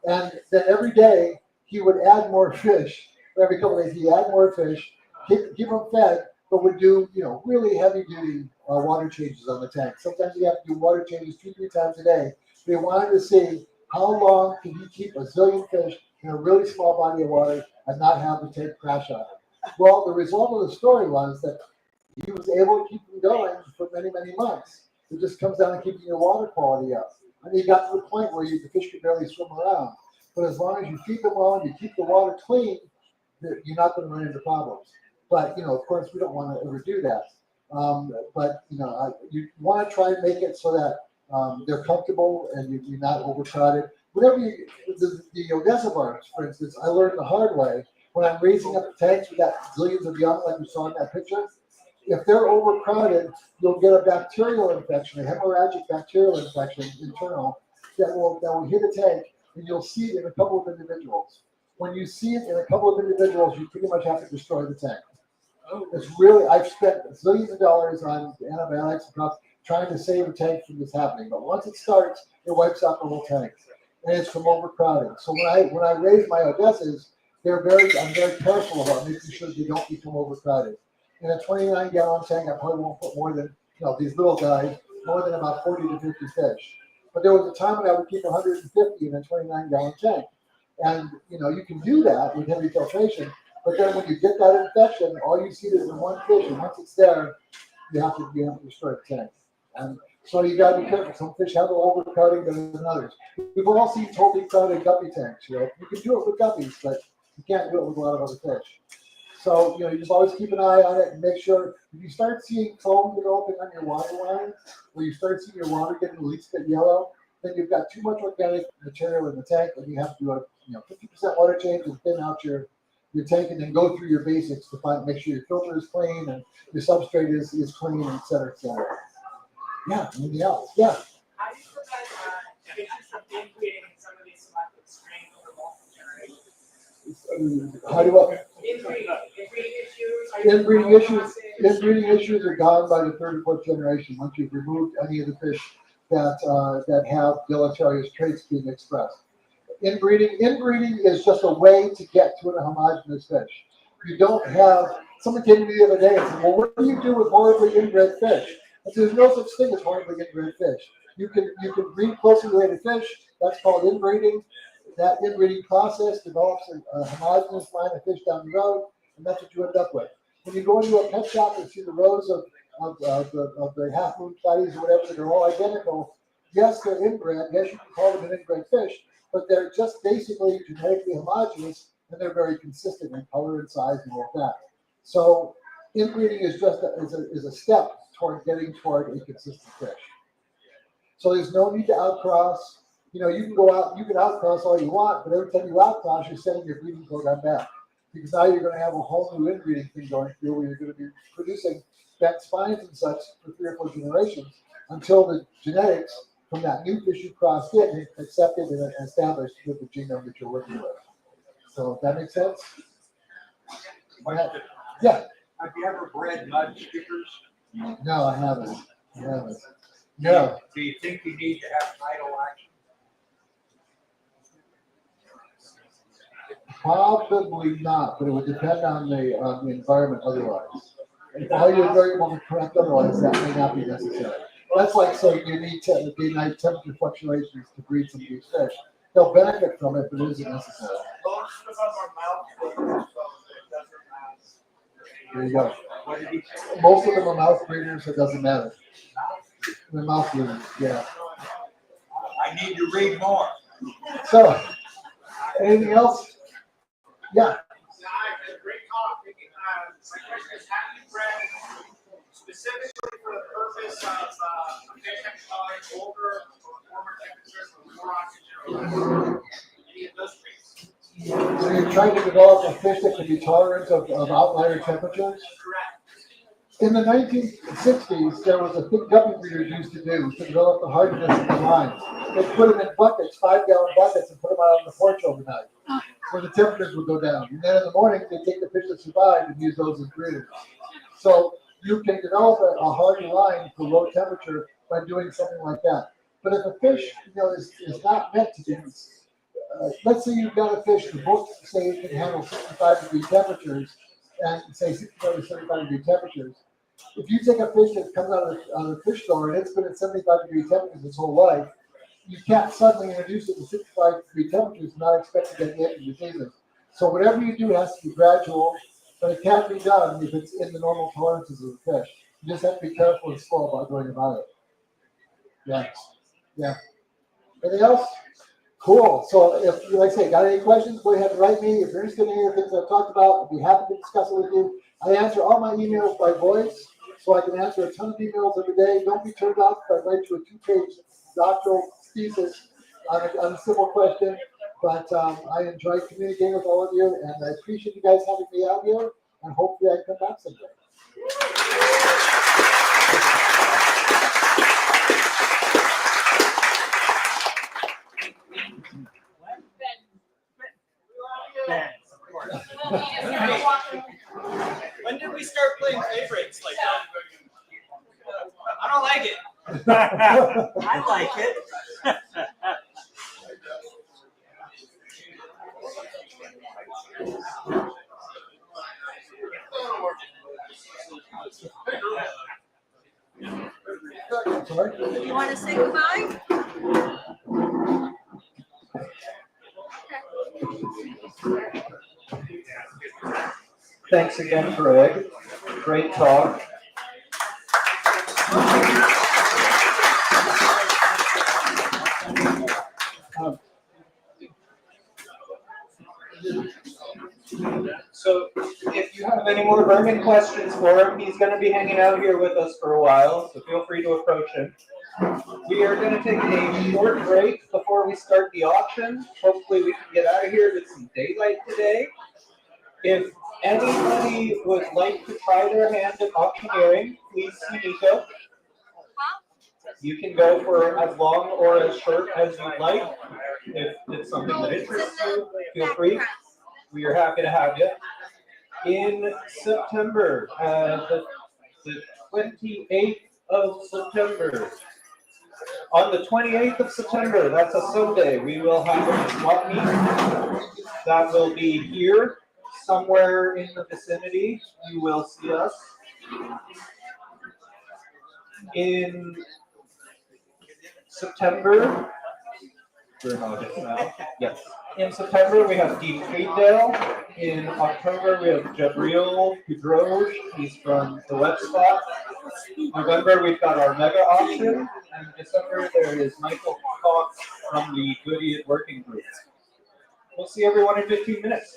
And then every day he would add more fish. Every couple of days he'd add more fish, keep them fed, but would do really heavy-duty water changes on the tank. Sometimes you have to do water changes 2-3 times a day. They wanted to see how long can you keep a zillion fish in a really small body of water and not have the tank crash on it. Well, the result of the story was that he was able to keep them going for many, many months. It just comes down to keeping your water quality up. And you got to the point where the fish could barely swim around. But as long as you feed them well and you keep the water clean, you're not going to run into problems. But, of course, we don't want to ever do that. But you want to try and make it so that they're comfortable and you're not overcrowded. The Odessa Barbs, for instance, I learned the hard way when I'm raising up the tanks with that zillions of young, like we saw in that picture. If they're overcrowded, you'll get a bacterial infection, a hemorrhagic bacterial infection, internal, that will hit a tank, and you'll see it in a couple of individuals. When you see it in a couple of individuals, you pretty much have to destroy the tank. It's really, I've spent zillions of dollars on antibiotics and stuff trying to save a tank from this happening. But once it starts, it wipes out the whole tank. And it's from overcrowding. So when I raise my Odessas, I'm very careful about making sure they don't become overcrowded. In a 29-gallon tank, I probably won't put more than, these little guys, more than about 40 to 50 fish. But there was a time when I would keep 150 in a 29-gallon tank. And, you can do that with heavy filtration. But then when you get that infection, all you see is in one fish. And once it's there, you have to destroy the tank. And so you got to be careful. Some fish have a little overcrowding than others. We've all seen totally crowded guppy tanks. You can do it with guppies, but you can't do it with a lot of other fish. So, you just always keep an eye on it and make sure if you start seeing foam developing on your water line, or you start seeing your water getting at least a bit yellow, then you've got too much organic material in the tank and you have to do a 50% water change and thin out your your tank and then go through your basics to make sure your filter is clean and your substrate is clean, et cetera, et cetera. Yeah, anything else? Yeah. How do you prevent issues from inbreeding in some of these selected strains over multiple generations? How do I? Inbreeding issues. Inbreeding issues are gone by the third or fourth generation once you've removed any of the fish that have deleterious traits being expressed. Inbreeding is just a way to get to a homogeneous fish. You don't have. Someone came to me the other day and said, "Well, what do you do with horribly inbred fish?" I said, "There's no such thing as horribly inbred fish. You can breed closely related fish. That's called inbreeding. That inbreeding process develops a homogeneous line of fish down the road, and that's what you end up with. When you go into a pet shop and see the rows of the half moon platies or whatever that are all identical, yes, they're inbred. Yes, you can call them an inbred fish, but they're just basically genetically homogeneous, and they're very consistent in color and size and all that. So inbreeding is just a step toward getting toward a consistent fish. So there's no need to outcross. You know, you can go out, you can outcross all you want, but every time you outcross, you're setting your breeding program back. Because now you're going to have a whole new inbreeding thing going through where you're going to be producing bent spines and such for 3 or 4 generations until the genetics from that new fish you crossed in is accepted and established with the genome that you're working with. So that makes sense? Yeah. Have you ever bred mud skippers? No, I haven't. No. Do you think you need to have tidal action? Probably not, but it would depend on the environment otherwise. If all your variables are correct otherwise, that may not be necessary. Well, that's like saying you need day-night temperature fluctuations to breed some of these fish. They'll benefit from it, but it isn't necessary. There you go. Most of them are mouth breeders, so it doesn't matter. They're mouth breeders, yeah. I need to read more. So, anything else? Yeah. Great talk. My question is, have you bred specifically for the purpose of fish exercise older or warmer temperatures or more oxygen or any of those traits? So you're trying to develop a fish that can be tolerant of outlier temperatures? Correct. In the 1960s, there was a thing guppy breeders used to do to develop the hardiness of the lines. They put them in buckets, 5-gallon buckets, and put them out on the porch overnight, where the temperatures would go down. And then in the morning, they take the fish that survived and use those as breeders. So you can develop a hardy line for low temperature by doing something like that. But if a fish, is not meant to be, let's say you've got a fish, the books say it can handle 65-degree temperatures, and say 65 to 75-degree temperatures. If you take a fish that comes out of the fish store and it's been at 75-degree temperatures its whole life, you can't suddenly introduce it to 65-degree temperatures and not expect to get the diseases. So whatever you do has to be gradual, but it can't be done if it's in the normal tolerances of the fish. You just have to be careful and slow about going about it. Yeah. Anything else? Cool. So if, like I say, got any questions, go ahead and write me. If you're interested in any of the things I've talked about, I'd be happy to discuss it with you. I answer all my emails by voice, so I can answer a ton of emails every day. Don't be turned off if I write you a 2-page doctoral thesis on a simple question. But I enjoy communicating with all of you, and I appreciate you guys having me out here, and hopefully I come back someday. When did we start playing favorites like that? I don't like it. I like it. You want to say goodbye? Thanks again, Greg. Great talk. So if you have any more burning questions for him, he's going to be hanging out here with us for a while, so feel free to approach him. We are going to take a short break before we start the auction. Hopefully we can get out of here with some daylight today. If anybody would like to try their hand at auctioneering, please see Nico. You can go for as long or as short as you'd like. If it's something that interests you, feel free. We are happy to have you. In September, the 28th of September. On the 28th of September, that's a Sunday, we will have a swap meet. That will be here, somewhere in the vicinity. You will see us. In September, we're in August now. Yes. In September, we have Dean Feedale. In October, we have Jabril Pedroge. He's from the Web Spot. November, we've got our mega auction. And in December, there is Michael Cox from the Good Idiot Working Group. We'll see everyone in 15 minutes.